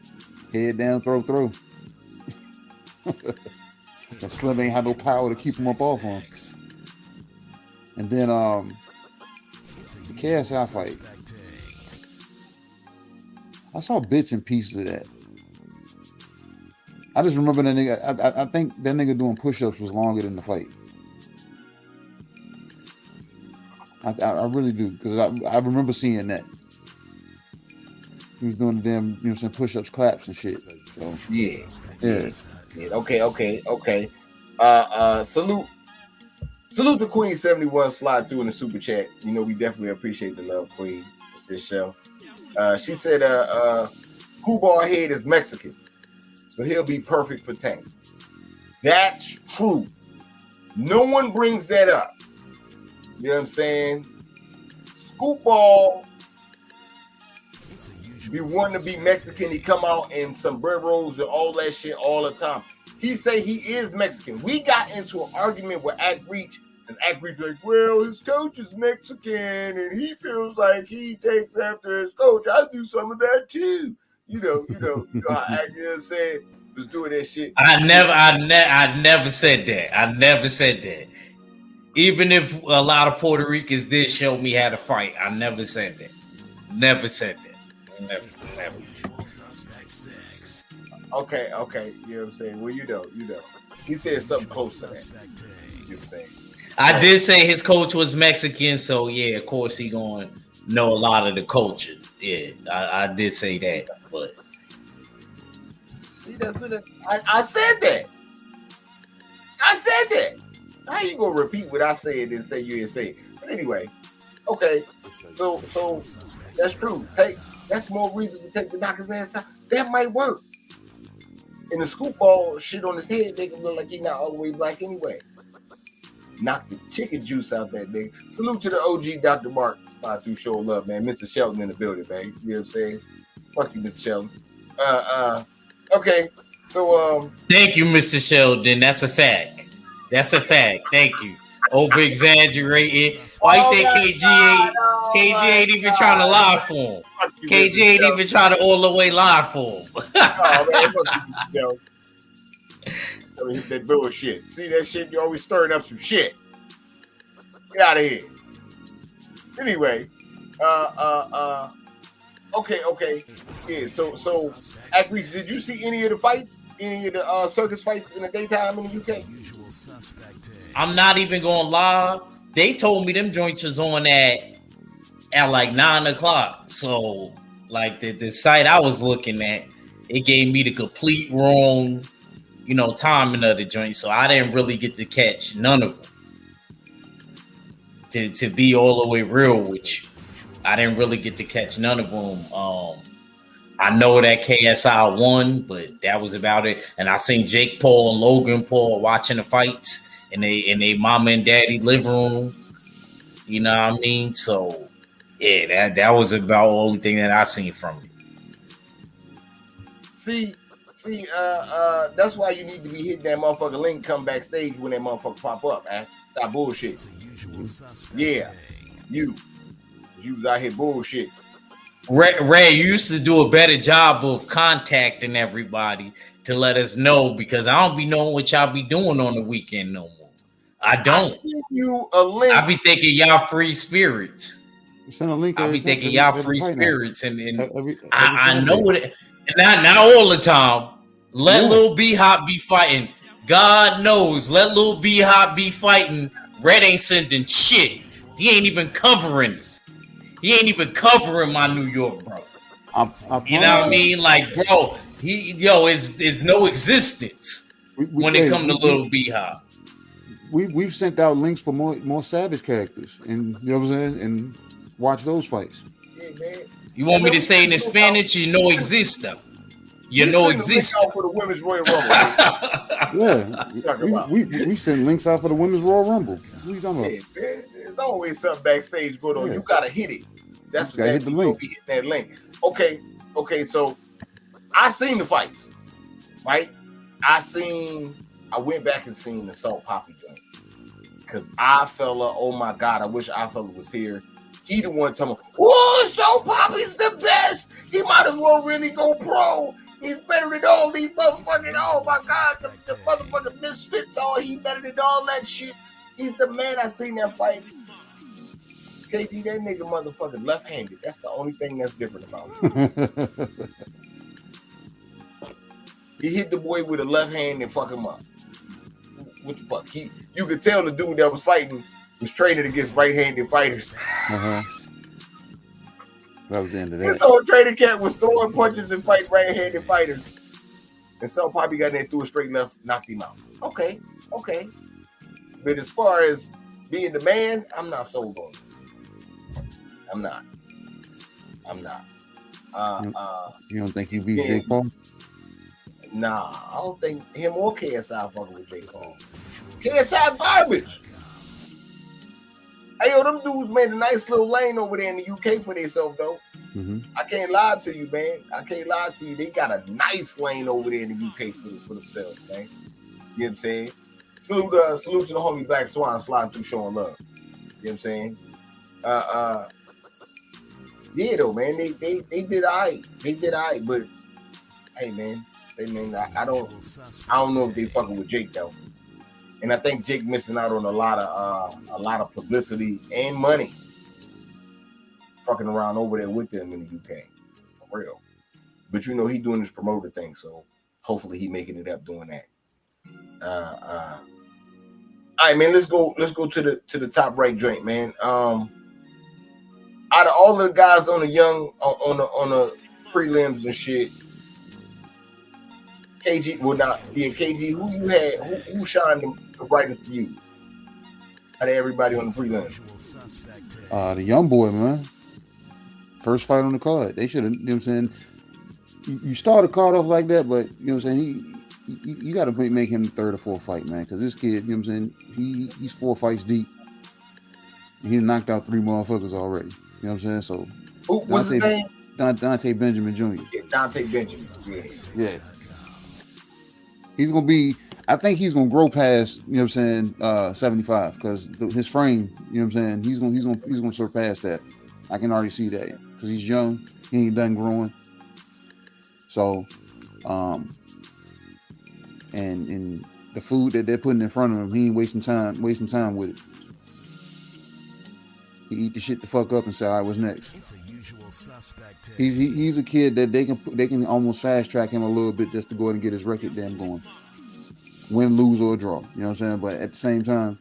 Head down, throw. And Slim ain't had no power to keep him up off him. And then the KSI fight. I saw bits and pieces of that. I just remember that nigga. I think that nigga doing push-ups was longer than the fight. I really do, because I remember seeing that. He was doing the damn, you know what I'm saying, push-ups, claps and shit. So, yeah. Okay. Salute to Queen 71 slide through in the super chat. You know, we definitely appreciate the love, Queen, for this show. She said Screwball Head is Mexican, so he'll be perfect for Tank. That's true. No one brings that up. You know what I'm saying? Scoopball be wanting to be Mexican. He come out in sombreros and all that shit all the time. He say he is Mexican. We got into an argument with Act Reach, and Act Reach like, well, his coach is Mexican, and he feels like he takes after his coach. I do some of that too. You know how Act said was doing that shit. I never said that. I never said that. Even if a lot of Puerto Ricans did show me how to fight, I never said that. Never said that. Never. Okay. You know what I'm saying? Well, you know. He said something close to that. You know what I'm saying? I did say his coach was Mexican, so yeah, of course he going know a lot of the culture. Yeah, I did say that, but See, that's what I said that. I said that. How you gonna repeat what I said and say you didn't say it? But anyway, okay. So that's true. Hey, that's more reason to take the knocker's ass out. That might work. And the scoop ball shit on his head make him look like he's not all the way black anyway. Knock the chicken juice out that nigga. Salute to the OG Dr. Mark. Slide through show love, man. Mr. Shelton in the building, man. You know what I'm saying? Fuck you, Mr. Shelton. Okay. So thank you, Mr. Sheldon. That's a fact. That's a fact. Thank you. Over exaggerated. Why you think KG ain't even trying to lie for him? KG ain't even trying to all the way lie for him. That bullshit. See that shit? You always stirring up some shit. Get out of here. Anyway, okay. Yeah. So, actually, did you see any of the fights? Any of the circus fights in the daytime in the UK? I'm not even gonna lie. They told me them joints was on at like 9 o'clock. So, like the site I was looking at, it gave me the complete wrong, timing of the joint. So I didn't really get to catch none of them. To be all the way real with you, I didn't really get to catch none of them. I know that KSI won, but that was about it. And I seen Jake Paul and Logan Paul watching the fights in they mama and daddy living room. You know what I mean? So yeah, that was about the only thing that I seen from it. See, that's why you need to be hitting that motherfucker link, come backstage when that motherfucker pop up, man. Stop bullshit. Yeah, you was out here bullshit. Ray, you used to do a better job of contacting everybody to let us know, because I don't be knowing what y'all be doing on the weekend no more. I don't. I send you a link. I be thinking y'all free spirits. Send a link. I be thinking y'all free spirits, and I every know it. Not all the time. Let Lil B Hop be fighting. God knows, let Lil B Hop be fighting. Red ain't sending shit. He ain't even covering it. He ain't even covering my New York, bro. You know what I mean? Like, bro, is no existence when it comes to Lil B Hop. We've sent out links for more Savage characters, and you know what I'm saying, and watch those fights. Yeah, man. You want me to say it in Spanish? You no exista. You no exist. For the women's Royal Rumble. Yeah, we send links out for the women's Royal Rumble. What are you talking about? Yeah, man. There's always something backstage going on. You gotta hit it. That's what hit the link. Hit that link. Okay. So I seen the fights, right? I went back and seen the Salt Poppy joint because oh my God, I wish iFella was here. He the one talking, "Oh, Salt Poppy's the best. He might as well really go pro. He's better than all these motherfucking, oh my God, the motherfucking misfits. He better than all that shit. He's the man." I seen that fight. KD, that nigga motherfucking left-handed. That's the only thing that's different about him. He hit the boy with a left hand and fuck him up. What the fuck? You could tell the dude that was fighting was training against right-handed fighters. That was the end of that. This whole training camp was throwing punches and fighting right-handed fighters. And so probably got in there, threw a straight left, knocked him out. Okay. But as far as being the man, I'm not sold on it. I'm not. You don't think he beat Jake Paul? Nah, I don't think him or KSI fucking with Jake Paul. KSI garbage. Hey, them dudes made a nice little lane over there in the UK for themselves, though. Mm-hmm. I can't lie to you, man. They got a nice lane over there in the UK for themselves, man. You know what I'm saying? Salute to the homie Black Swan sliding through showing love. You know what I'm saying? Yeah, though, man. They did all right. But hey, man. I don't know if they fucking with Jake though. And I think Jake missing out on a lot of publicity and money fucking around over there with them in the UK. For real. But he doing this promoter thing, so hopefully he making it up doing that. All right, man, let's go to the top right joint, man. All out of all the guys on the prelims and shit, KG, KG, who you had, who shined the brightest for you out of everybody on the prelims? The young boy, man. First fight on the card. They should have, you know what I'm saying? You start a card off like that, but you know what I'm saying? You got to make him the third or fourth fight, man. Because this kid, you know what I'm saying? He's 4 fights deep. He knocked out 3 motherfuckers already. You know what I'm saying? So, what's his name? Dante Benjamin Jr. Yeah, Dante Benjamin. Yeah. He's gonna be. I think he's gonna grow past. You know what I'm saying? 75 because his frame. You know what I'm saying? He's gonna surpass that. I can already see that because he's young. He ain't done growing. So, and the food that they're putting in front of him, he ain't wasting time with it. He eat the shit the fuck up and say, all right, what's next? It's a usual suspect. He's a kid that they can almost fast track him a little bit just to go ahead and get his record damn going. Win, lose, or draw. You know what I'm saying? But at the same time,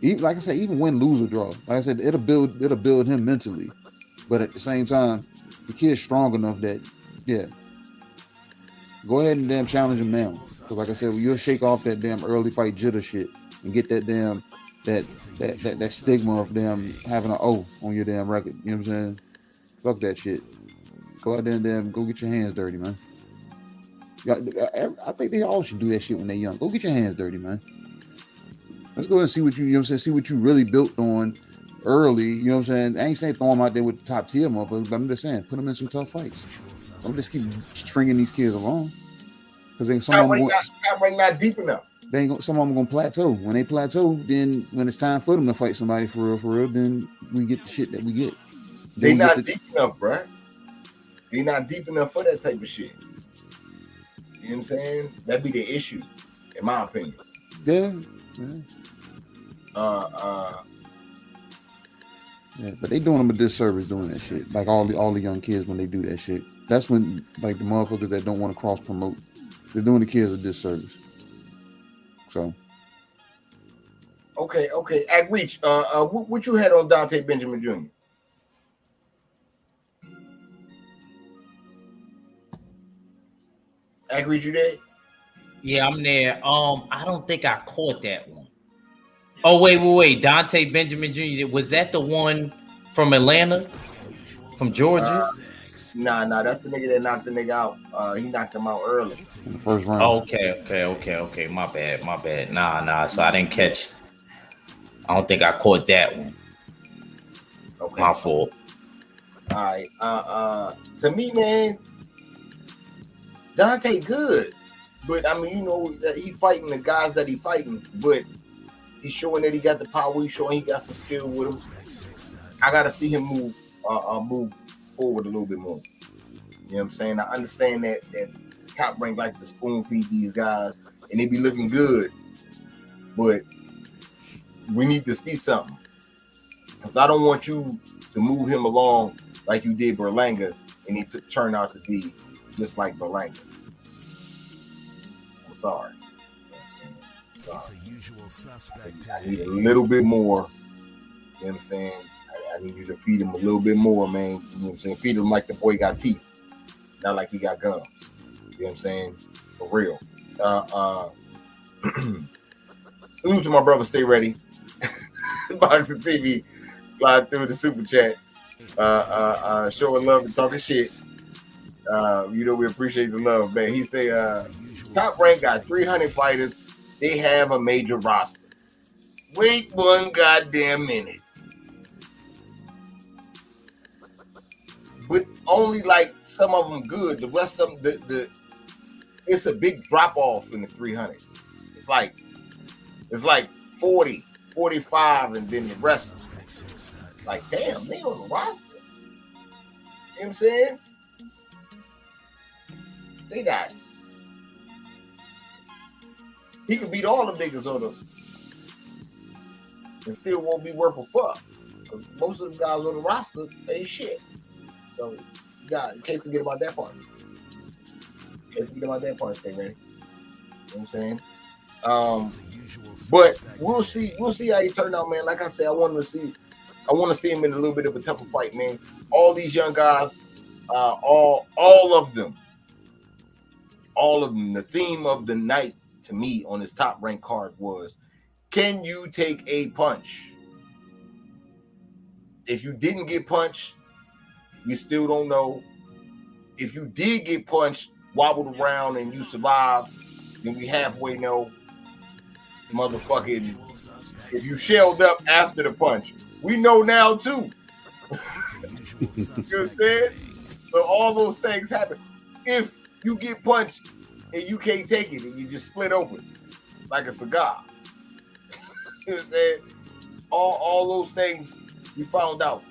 like I said, even win, lose, or draw. Like I said, it'll build him mentally. But at the same time, the kid's strong enough that, yeah. Go ahead and damn challenge him now. Because like I said, you'll shake off that damn early fight jitter shit and get that damn that stigma of them having an O on your damn record. You know what I'm saying? Fuck that shit. Go out there and go get your hands dirty, man. I think they all should do that shit when they're young. Go get your hands dirty, man. Let's go and see what you know what I'm saying, see what you really built on early. You know what I'm saying? I ain't saying throw them out there with the top tier motherfuckers, but I'm just saying put them in some tough fights. Don't just keep stringing these kids along. Because some of them not deep enough. Some of them gonna plateau. When they plateau, then when it's time for them to fight somebody for real, then we get the shit that we get. They not deep enough, bro. They not deep enough for that type of shit. You know what I'm saying? That'd be the issue, in my opinion. Yeah. Yeah, but they doing them a disservice doing that shit. Like all the young kids when they do that shit. That's when like the motherfuckers that don't want to cross promote, they're doing the kids a disservice. So okay. At Reach, what you had on Dante Benjamin Jr.? At Reach, you there? Yeah, I'm there. I don't think I caught that one. Oh wait. Dante Benjamin Jr. Was that the one from Atlanta, from Georgia? Nah, that's the nigga that knocked the nigga out. He knocked him out early in the first round. Okay. My bad. Nah. So I didn't catch. I don't think I caught that one. Okay. My fault. All right. To me, man, Dante good, but I mean, you know that he fighting the guys that he fighting, but he's showing that he got the power. He's showing he got some skill with him. I gotta see him move forward a little bit more. You know what I'm saying? I understand that Top Rank likes to spoon feed these guys and they be looking good, but we need to see something. Because I don't want you to move him along like you did Berlanga and he turned out to be just like Berlanga. I'm sorry. I need a little bit more. You know what I'm saying? I need you to feed him a little bit more, man. You know what I'm saying? Feed him like the boy got teeth, not like he got gums. You know what I'm saying? For real. Salute to my brother. Stay ready. Boxing TV. Slide through the super chat. Showing love and talking shit. You know we appreciate the love, man. He say Top Rank got 300 fighters. They have a major roster. Wait one goddamn minute. But only like some of them good. The rest of them, it's a big drop off in the 300. It's like 40, 45, and then the rest is like, damn, they on the roster. You know what I'm saying? They got. He could beat all the niggas on them and still won't be worth a fuck. Because most of the guys on the roster ain't shit. So you can't forget about that part. Stay ready. You know what I'm saying? But we'll see how he turned out, man. Like I said, I wanted to see I want to see him in a little bit of a tougher fight, man. All these young guys, all of them. The theme of the night to me on his top ranked card was, can you take a punch? If you didn't get punched, you still don't know. If you did get punched, wobbled around, and you survived, then we halfway know. Motherfucking, if you shelled up after the punch, we know now too. You understand? So all those things happen. If you get punched and you can't take it and you just split open like a cigar, you know what I'm saying? All those things you found out.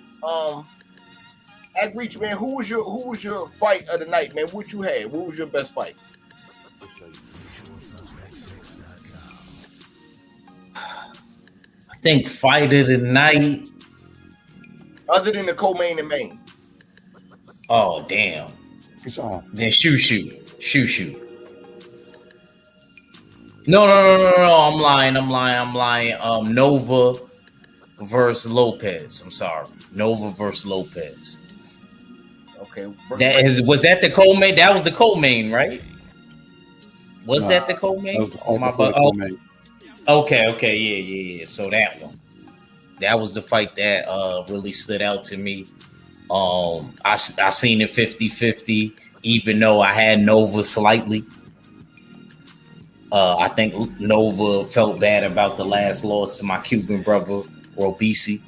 At Reach, man, who was your fight of the night, man? What you had? What was your best fight? I think fight of the night. Other than the co-main and main. Oh damn. It's all. Then shoot. No. I'm lying. Nova versus Lopez. I'm sorry. Nova versus Lopez. Okay. Was that the co-main? That was the co-main, right? Was that the co-main? Co-main. Okay, yeah. So that was the fight that really stood out to me. I seen it 50-50, even though I had Nova slightly. I think Nova felt bad about the last loss to my Cuban brother, LDBC.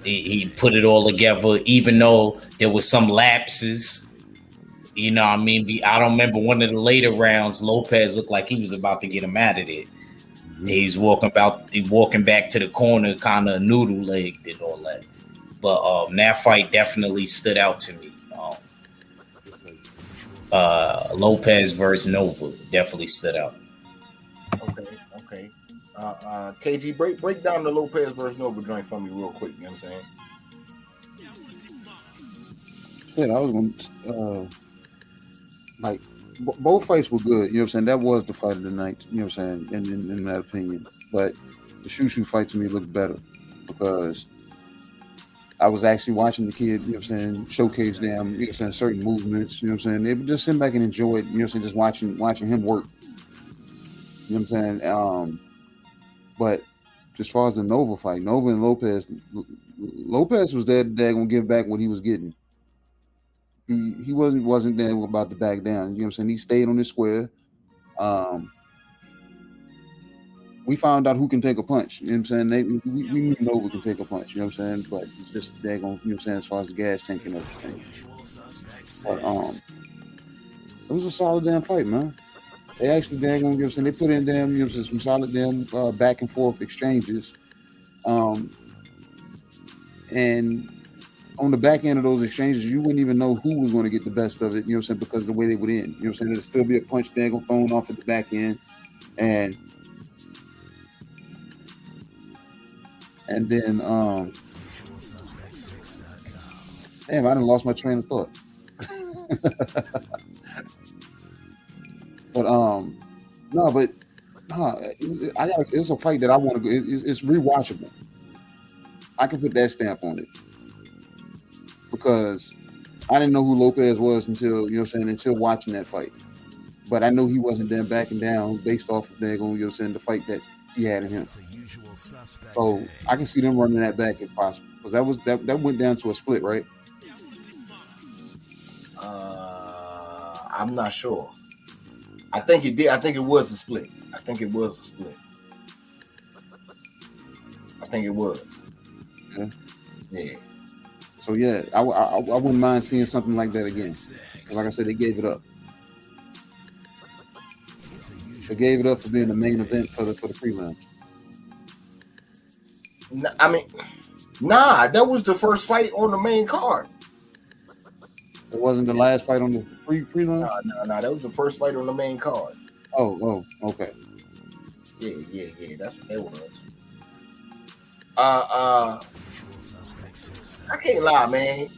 He put it all together, even though there was some lapses. You know what I mean? I don't remember one of the later rounds, Lopez looked like he was about to get him out of there. Mm-hmm. He's walking back to the corner, kind of noodle-legged and all that. But that fight definitely stood out to me. Lopez versus Nova definitely stood out. Okay. KG, break down the Lopez versus Nova joint for me real quick. You know what I'm saying? Yeah, I was going to, both fights were good. You know what I'm saying? That was the fight of the night. You know what I'm saying? In that opinion. But the shoot fight to me looked better because I was actually watching the kid, you know what I'm saying, showcase them, you know what I'm saying, certain movements, you know what I'm saying. They would just sit back and enjoy it, you know what I'm saying, just watching him work. You know what I'm saying? But as far as the Nova fight, Nova and Lopez was there gonna give back what he was getting. He wasn't there about to back down. You know what I'm saying? He stayed on his square. We found out who can take a punch. You know what I'm saying? We knew Nova can take a punch. You know what I'm saying? But it's just they're going. You know what I'm saying? As far as the gas tank and everything. But it was a solid damn fight, man. They actually they're going to give us. They put in damn. You know what I'm saying? Some solid damn back and forth exchanges. And on the back end of those exchanges, you wouldn't even know who was going to get the best of it. You know what I'm saying? Because of the way they would end. You know what I'm saying? There'd still be a punch thrown off at the back end, and then, damn, I done lost my train of thought. It's a fight that I want to go. It's rewatchable. I can put that stamp on it because I didn't know who Lopez was until, you know what I'm saying, until watching that fight. But I know he wasn't then backing down based off of you know what I'm saying, the fight that he had in him. So I can see them running that back if possible, because that went down to a split, right? I'm not sure. I think it did. I think it was a split. I think it was. Yeah. So yeah, I wouldn't mind seeing something like that again. Like I said, they gave it up. They gave it up for being the main event for the prelims. I mean, that was the first fight on the main card. It wasn't the last fight on the prelim? No, that was the first fight on the main card. Oh, okay. Yeah, that's what that was. I can't lie, man.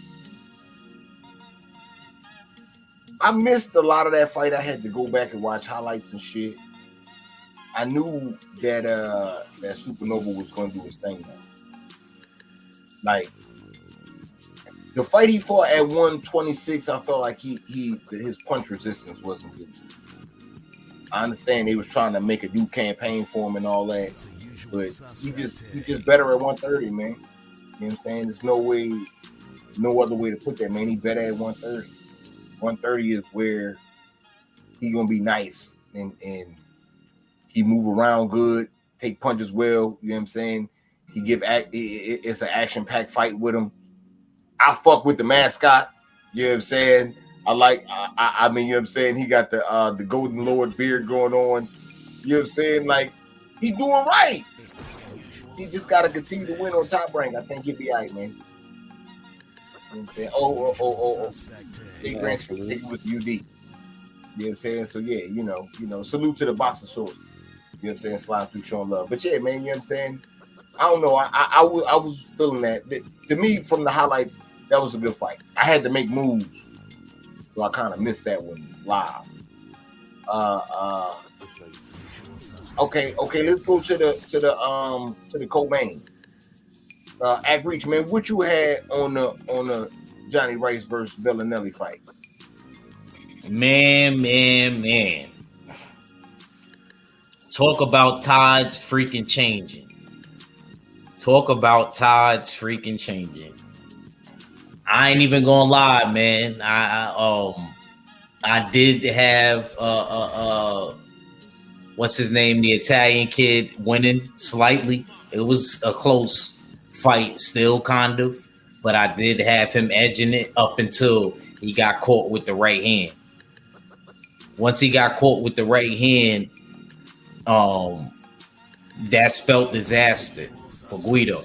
I missed a lot of that fight. I had to go back and watch highlights and shit. I knew that that Supernova was going to do his thing. Though. Like the fight he fought at 126, I felt like his punch resistance wasn't good. I understand they was trying to make a new campaign for him and all that, but he just better at 130, man. You know what I'm saying? There's no other way to put that, man. He better at 130. 130 is where he gonna be nice and he move around good, take punches well. You know what I'm saying? It's an action-packed fight with him. I fuck with the mascot. You know what I'm saying? I mean, you know what I'm saying? He got the Golden Lord beard going on. You know what I'm saying? Like, he doing right. He just got to continue to win on Top Rank. I think he'll be all right, man. You know what I'm saying? Oh. Big Grant with UD. You know what I'm saying? So, yeah, you know, salute to the boxing source. You know what I'm saying? Slide through showing love. But, yeah, man, you know what I'm saying? I don't know. I was feeling that. To me, from the highlights, that was a good fight. I had to make moves. So I kind of missed that one live. Okay. Let's go to the co-main. Act Reach, man, what you had on the Johnny Rice versus Bellinelli fight? Man. Talk about tides freaking changing. I ain't even gonna lie, man. I did have what's his name, the Italian kid, winning slightly. It was a close fight, still kind of, but I did have him edging it up until he got caught with the right hand. Once he got caught with the right hand, that spelled disaster for Guido.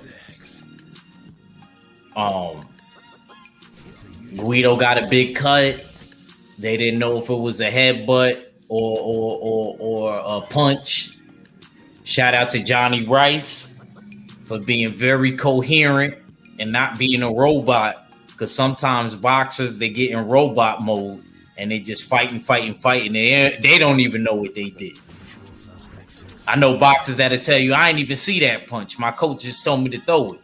Guido got a big cut. They didn't know if it was a headbutt or a punch. Shout out to Johnny Rice for being very coherent and not being a robot. Because sometimes boxers, they get in robot mode and they just fighting. They don't even know what they did. I know boxers that'll tell you, I ain't even see that punch. My coach just told me to throw it.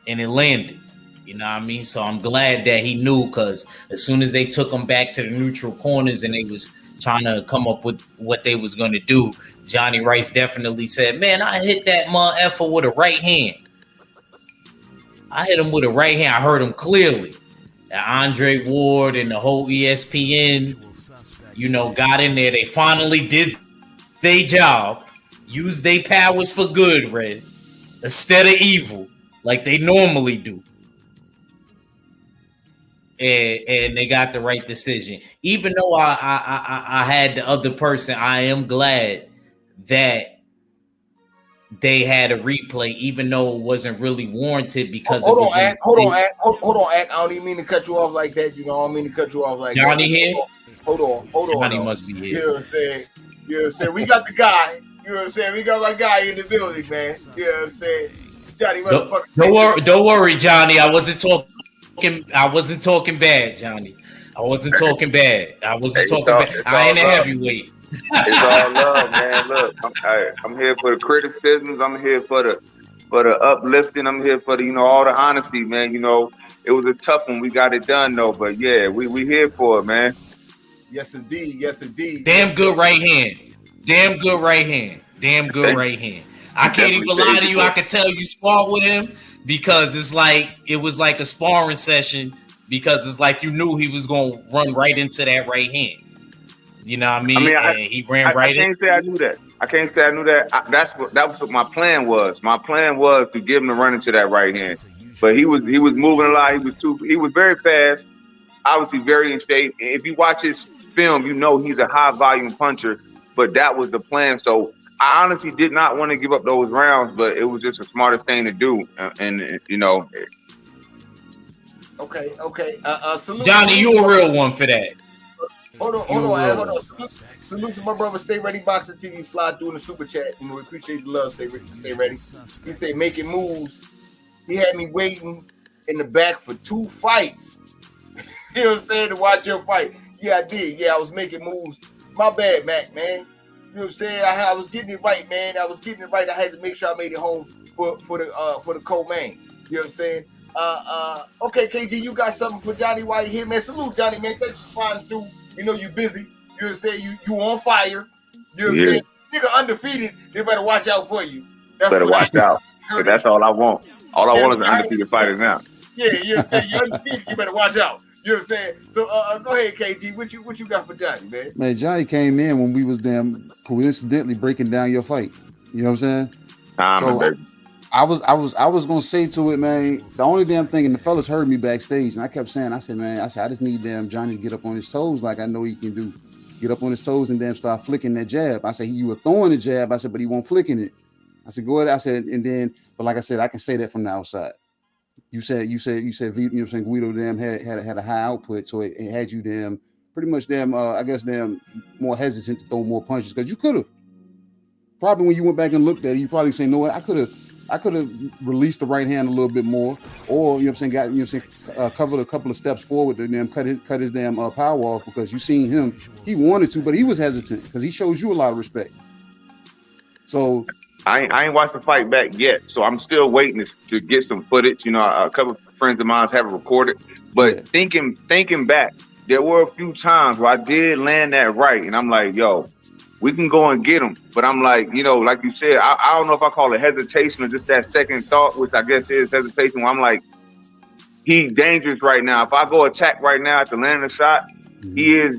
And it landed. You know what I mean? So I'm glad that he knew, because as soon as they took him back to the neutral corners and they was trying to come up with what they was going to do, Johnny Rice definitely said, man, I hit that motherfucker with a right hand. I hit him with a right hand. I heard him clearly. And Andre Ward and the whole ESPN, got in there. They finally did their job, used their powers for good, Red, instead of evil, like they normally do. And they got the right decision. Even though I had the other person, I am glad that they had a replay, even though it wasn't really warranted because hold on, Act. I don't even mean to cut you off like that. I don't mean to cut you off like Johnny that. Here? Hold on. Johnny must be here. You know what I'm saying? We got the guy. You know what I'm saying? We got my guy in the building, man. You know what I'm saying? Johnny, don't worry, Johnny. I wasn't talking bad, Johnny. I wasn't talking bad. I ain't a heavyweight. It's all love, man. Look, I'm here for the criticisms. I'm here for the uplifting. I'm here for the all the honesty, man. It was a tough one. We got it done though, but yeah, we here for it, man. Yes, indeed. Damn good right hand. I can't even lie to you. I could tell you spar with him because it was like a sparring session, because it's like you knew he was going to run right into that right hand. You know what I mean? He ran right in. I can't say I knew that. That was what my plan was. My plan was to give him to run into that right hand. But he was moving a lot. He was very fast, obviously very in shape. If you watch his film, he's a high volume puncher, but that was the plan. So I honestly did not want to give up those rounds, but it was just the smartest thing to do. Okay. Johnny, you a real one for that. Hold on. Salute to my brother. Stay Ready Boxing TV. Slide through in the super chat. We appreciate the love. Stay ready. He said making moves. He had me waiting in the back for 2 fights. You know what I'm saying? To watch your fight. Yeah, I did. Yeah, I was making moves. My bad, Mac, man. You know what I'm saying? I was getting it right, man. I was getting it right. I had to make sure I made it home for the co-main. You know what I'm saying? Okay, KG, you got something for Johnny while you here, man. Salute, Johnny, man. Thanks for sliding through. You know you busy. You know what I'm saying? You on fire. You know what I'm saying? Nigga undefeated. They better watch out for you. Better watch out. That's all I want. All I want is an undefeated fighter now. Yeah, you know what I'm saying? You're undefeated. You better watch out. You know what I'm saying? So go ahead, KG. What you got for Johnny, man? Man, Johnny came in when we was damn coincidentally breaking down your fight. You know what I'm saying? I was gonna say to it, man. The only damn thing, and the fellas heard me backstage, and I kept saying, I said, I just need damn Johnny to get up on his toes, like I know he can do. Get up on his toes and damn start flicking that jab. I said, you were throwing the jab. I said, but he won't flicking it. I said, go ahead. I said, and then, but like I said, I can say that from the outside. You said, you know what I'm saying, Guido damn had a high output, so it had you damn pretty much damn I guess damn more hesitant to throw more punches because you could have. Probably when you went back and looked at it, you probably say, no, I could have released the right hand a little bit more, or you know what I'm saying, covered a couple of steps forward and then cut his damn power off because you seen him. He wanted to, but he was hesitant because he shows you a lot of respect. So I ain't watched the fight back yet, so I'm still waiting to get some footage. You know, a couple of friends of mine have it recorded, but thinking back, there were a few times where I did land that right, and I'm like, yo, we can go and get him. But I'm like, you know, like you said, I don't know if I call it hesitation or just that second thought, which I guess is hesitation, where I'm like, he's dangerous right now. If I go attack right now at the land of the shot, he is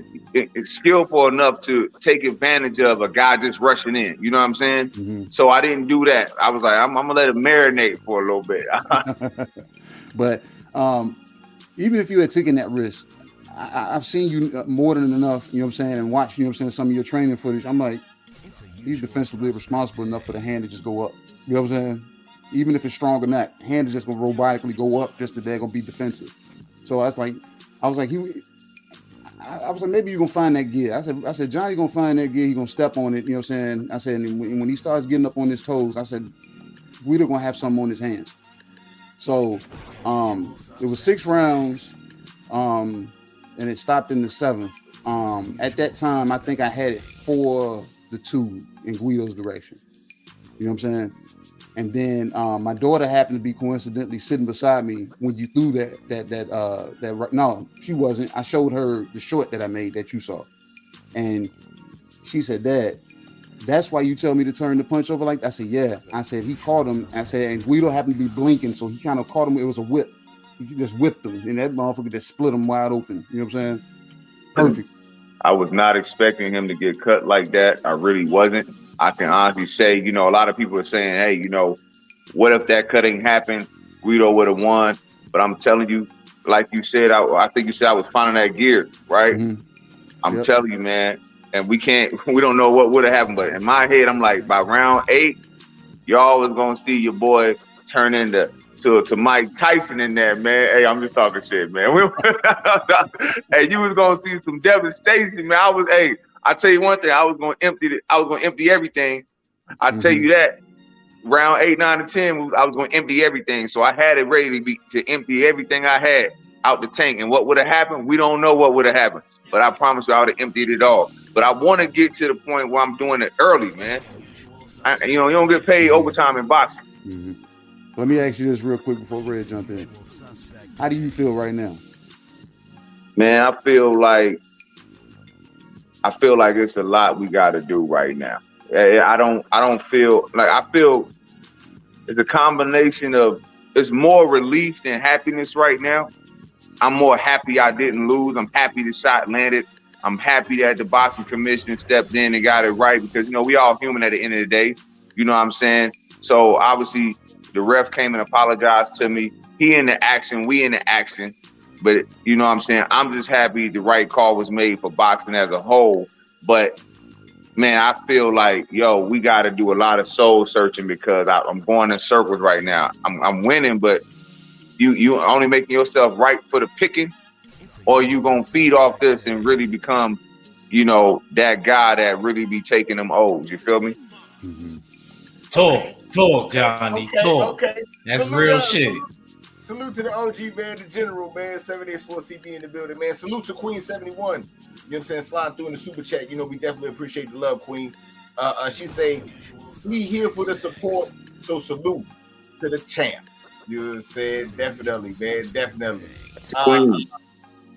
skillful enough to take advantage of a guy just rushing in. You know what I'm saying? So I didn't do that. I was like, I'm going to let it marinate for a little bit. But even if you had taken that risk, I've seen you more than enough, you know what I'm saying, and watched, you know what I'm saying, some of your training footage. I'm like, he's defensively responsible enough for the hand to just go up. You know what I'm saying? Even if it's strong or not, hand is just going to robotically go up just that they're going to be defensive. So I was like, maybe you're going to find that gear. I said, Johnny going to find that gear. He's going to step on it. You know what I'm saying? I said, and when he starts getting up on his toes, I said, we're going to have something on his hands. So it was 6 rounds. And it stopped in the 7th. At that time, I think I had it 4-2 in Guido's direction. You know what I'm saying? And then my daughter happened to be coincidentally sitting beside me when you threw that. No, she wasn't. I showed her the short that I made that you saw, and she said, "Dad, that's why you tell me to turn the punch over like that?" I said, "Yeah." I said he caught him. I said, and Guido happened to be blinking, so he kind of caught him. It was a whip. He just whipped him, and that motherfucker just split him wide open. You know what I'm saying? Perfect. I was not expecting him to get cut like that. I really wasn't. I can honestly say, you know, a lot of people are saying, hey, you know, what if that cutting happened? Guido would have won. But I'm telling you, like you said, I think you said I was finding that gear, right? I'm telling you, man. And we don't know what would have happened. But in my head, I'm like, by round 8, y'all was going to see your boy turn into to Mike Tyson in there, man. Hey, I'm just talking shit, man. Hey, you was going to see some devastation, man. I tell you one thing, I was going to empty everything. I tell you that. Round 8, 9, and 10, I was going to empty everything. So I had it ready to empty everything I had out the tank. And what would have happened? We don't know what would have happened. But I promise you I would have emptied it all. But I want to get to the point where I'm doing it early, man. You don't get paid overtime in boxing. Let me ask you this real quick before Red jump in. How do you feel right now? Man, I feel like it's a lot we got to do right now. I don't feel like, I feel it's a combination of, it's more relief than happiness right now. I'm more happy I didn't lose. I'm happy the shot landed. I'm happy that the boxing commission stepped in and got it right because, you know, we all human at the end of the day. You know what I'm saying? So obviously the ref came and apologized to me. He in the action, we in the action. But you know what I'm saying? I'm just happy the right call was made for boxing as a whole. But man, I feel like, yo, we got to do a lot of soul searching because I'm going in circles right now. I'm winning, but you only making yourself right for the picking, or you gonna feed off this and really become, you know, that guy that really be taking them O's. You feel me? Talk, Johnny. Talk. Okay. That's real shit. Salute to the OG, man, the general, man. 7 days for CB in the building, man. Salute to Queen 71. You know what I'm saying? Sliding through in the super chat. You know, we definitely appreciate the love, Queen. She say, we here for the support, so salute to the champ. You said definitely, man, definitely.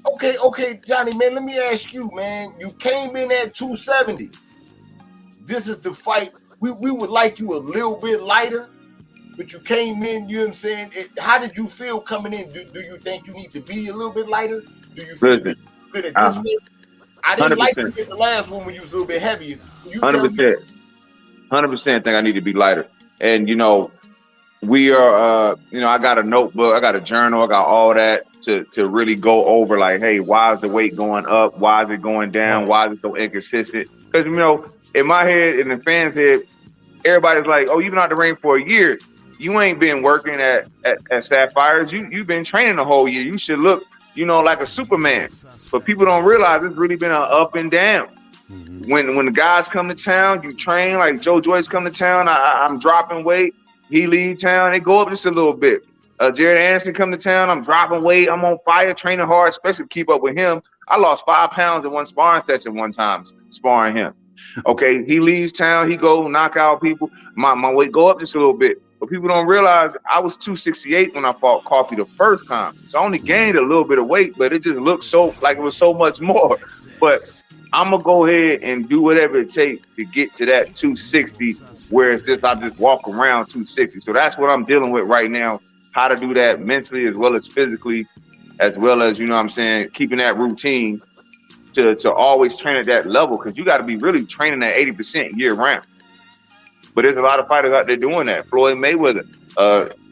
Okay, Johnny, man, let me ask you, man. You came in at 270. This is the fight. We would like you a little bit lighter, but you came in, you know what I'm saying? How did you feel coming in? Do you think you need to be a little bit lighter? Do you feel good at this way? I didn't 100%. Like you at the last one when you was a little bit heavier. 100%. 100% think I need to be lighter. And, you know, we are, you know, I got a notebook, I got a journal, I got all that to really go over like, hey, why is the weight going up? Why is it going down? Why is it so inconsistent? Because, you know, in my head, in the fans' head, everybody's like, oh, you've been out the ring for a year. You ain't been working at Sapphires. You've been training the whole year. You should look, you know, like a Superman. But people don't realize it's really been an up and down. When the guys come to town, you train, like Joe Joyce come to town, I'm dropping weight. He leave town, they go up just a little bit. Jared Anderson come to town, I'm dropping weight, I'm on fire, training hard, especially to keep up with him. I lost 5 pounds in one sparring session one time, sparring him. Okay, he leaves town, he go knock out people. My weight go up just a little bit. But people don't realize I was 268 when I fought Coffee the first time. So I only gained a little bit of weight, but it just looked so like it was so much more. But I'm going to go ahead and do whatever it takes to get to that 260, where it's just I just walk around 260. So that's what I'm dealing with right now, how to do that mentally as well as physically, as well as, you know what I'm saying, keeping that routine to always train at that level, because you got to be really training at 80% year round. But there's a lot of fighters out there doing that. Floyd Mayweather.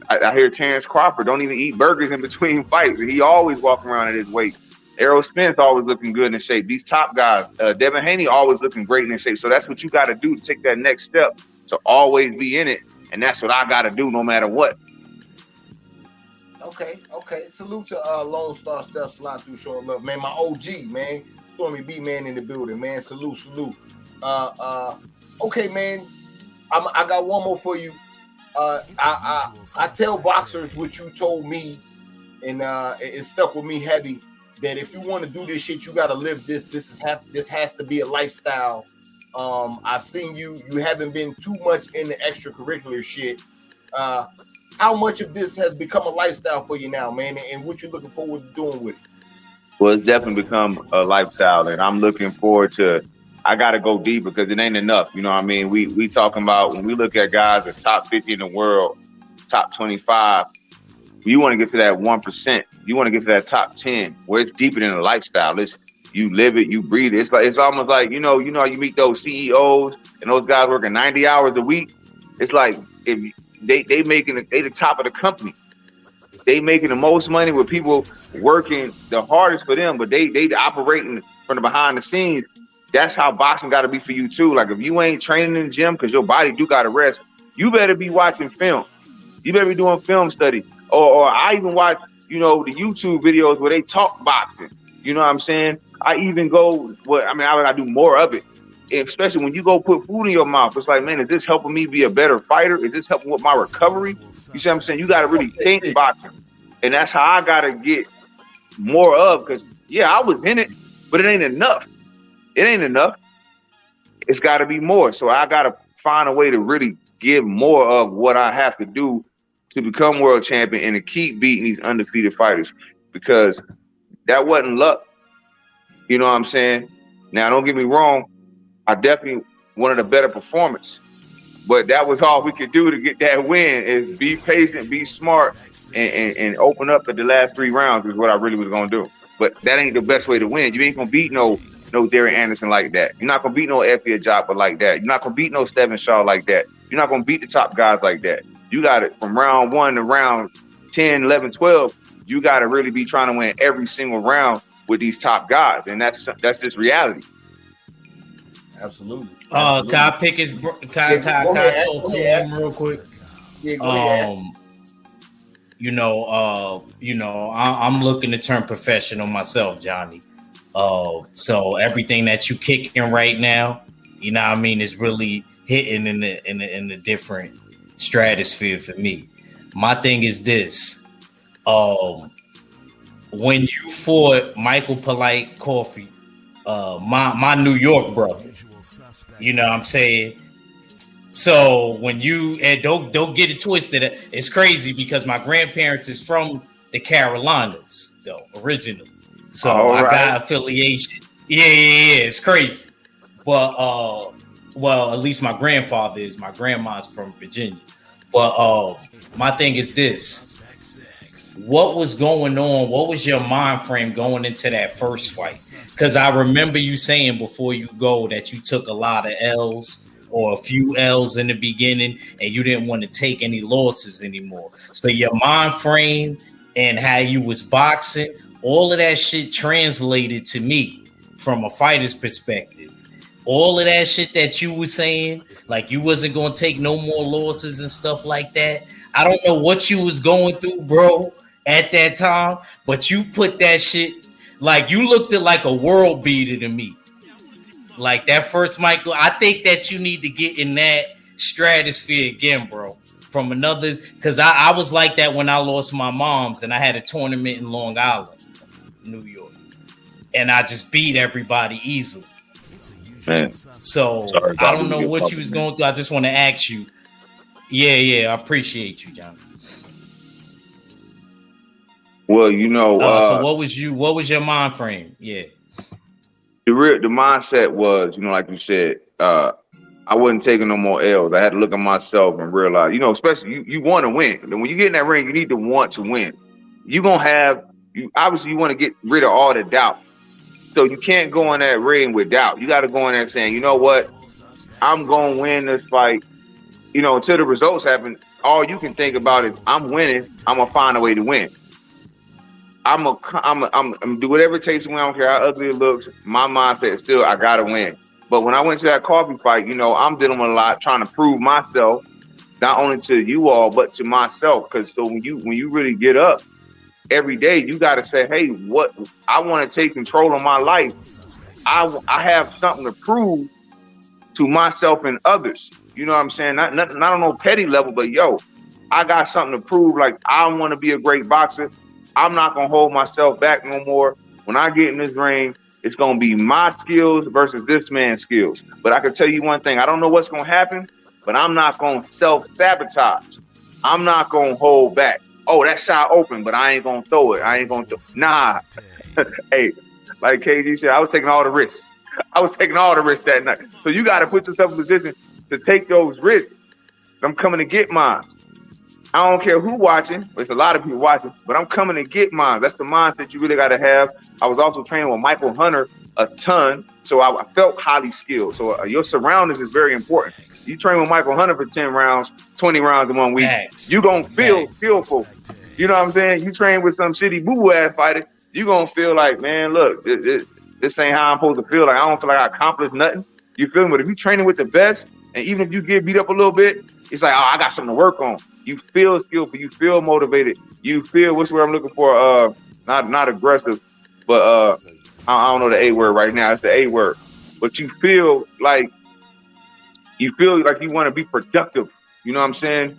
I hear Terrence Crawford don't even eat burgers in between fights. He always walking around at his weight. Errol Spence always looking good in shape. These top guys, Devin Haney always looking great in shape. So that's what you got to do to take that next step, to always be in it. And that's what I got to do no matter what. Okay. Salute to Lone Star Steph Slide Through Short Love, man. My OG, man. Stormy B, man, in the building, man. Salute. Okay, man. I got one more for you. I tell boxers what you told me, and it stuck with me heavy. That if you want to do this shit, you got to live this. This has to be a lifestyle. I've seen you haven't been too much in the extracurricular shit. How much of this has become a lifestyle for you now, man, and what you're looking forward to doing with it? Well, it's definitely become a lifestyle, and I'm looking forward to. I got to go deep because it ain't enough. You know what I mean? We talking about when we look at guys at top 50 in the world, top 25. You want to get to that 1%. You want to get to that top 10, where it's deeper than a lifestyle. It's you live it, you breathe it. It's almost like you know you meet those CEOs and those guys working 90 hours a week. It's like if they the top of the company. They making the most money with people working the hardest for them, but they operating from the behind the scenes. That's how boxing got to be for you too. Like if you ain't training in the gym because your body do got to rest, you better be watching film. You better be doing film study. Or I even watch, you know, the YouTube videos where they talk boxing. You know what I'm saying? I even go, I do more of it. And especially when you go put food in your mouth, it's like, man, is this helping me be a better fighter? Is this helping with my recovery? You see what I'm saying? You got to really think boxing. And that's how I got to get more of, because, yeah, I was in it, but it ain't enough. It ain't enough. It's got to be more. So I got to find a way to really give more of what I have to do to become world champion and to keep beating these undefeated fighters, because that wasn't luck. You know what I'm saying? Now, don't get me wrong. I definitely wanted a better performance, but that was all we could do to get that win, is be patient, be smart, and open up at the last 3 rounds is what I really was going to do. But that ain't the best way to win. You ain't going to beat no Derek Anderson like that. You're not going to beat no Effie Ajapa like that. You're not going to beat no Steven Shaw like that. You're not going to beat the top guys like that. You got it from round 1 to round 10, 11, 12. You got to really be trying to win every single round with these top guys. And that's just reality. Absolutely. Can I pick his? Can I talk to him real quick? Yeah, go ahead. I'm looking to turn professional myself, Johnny. So everything that you kicking right now, you know what I mean, is really hitting in the different stratosphere for me. My thing is this. When you fought Michael Polite Coffee, my New York brother, You know what I'm saying? So when you and don't get it twisted, it's crazy because my grandparents is from the Carolinas, though, originally. So I got affiliation. Yeah, it's crazy. But well, at least my grandfather is. My grandma's from Virginia. But my thing is this. What was going on? What was your mind frame going into that first fight? Because I remember you saying before you go that you took a lot of L's or a few L's in the beginning and you didn't want to take any losses anymore. So your mind frame and how you was boxing, all of that shit translated to me from a fighter's perspective. All of that shit that you were saying, like you wasn't going to take no more losses and stuff like that. I don't know what you was going through, bro, at that time, but you put that shit, like you looked at like a world beater to me. Like that first Michael, I think that you need to get in that stratosphere again, bro. From another, because I was like that when I lost my mom's and I had a tournament in Long Island, New York. And I just beat everybody easily. Man. So I don't know what you was going through. I just want to ask you. Yeah, I appreciate you, John. Well, you know, so what was your mind frame? Yeah. The mindset was, you know, like you said, I wasn't taking no more L's. I had to look at myself and realize, you know, especially you want to win. And when you get in that ring, you need to want to win. You want to get rid of all the doubt. So you can't go in that ring with doubt. You got to go in there saying, you know what, I'm going to win this fight. You know, until the results happen, all you can think about is I'm winning. I'm going to find a way to win. I'm gonna do whatever it takes to win. I don't care how ugly it looks. My mindset is still, I gotta win. But when I went to that coffee fight, you know, I'm dealing with a lot, trying to prove myself, not only to you all, but to myself. Because so when you really get up every day, you gotta say, hey, what I want to take control of my life. I have something to prove to myself and others. You know what I'm saying? Not on no petty level, but yo, I got something to prove. Like I want to be a great boxer. I'm not going to hold myself back no more. When I get in this ring, it's going to be my skills versus this man's skills. But I can tell you one thing. I don't know what's going to happen, but I'm not going to self-sabotage. I'm not going to hold back. Oh, that shot open, but I ain't going to throw it. Nah. Hey, like KG said, I was taking all the risks. That night. So you got to put yourself in a position to take those risks. I'm coming to get mine. I don't care who watching. There's a lot of people watching, but I'm coming to get mine. That's the mindset you really got to have. I was also training with Michael Hunter a ton, so I felt highly skilled. So your surroundings is very important. You train with Michael Hunter for 10 rounds, 20 rounds in 1 week, you going to feel skillful. You know what I'm saying? You train with some shitty boo-boo ass fighter, you going to feel like, man, look, this ain't how I'm supposed to feel. Like I don't feel like I accomplished nothing. You feel me? But if you training with the best, and even if you get beat up a little bit, it's like, oh, I got something to work on. You feel skillful. You feel motivated. You feel, what's the word I'm looking for? Not aggressive, but I don't know the A word right now. It's the A word. But you feel like you want to be productive. You know what I'm saying?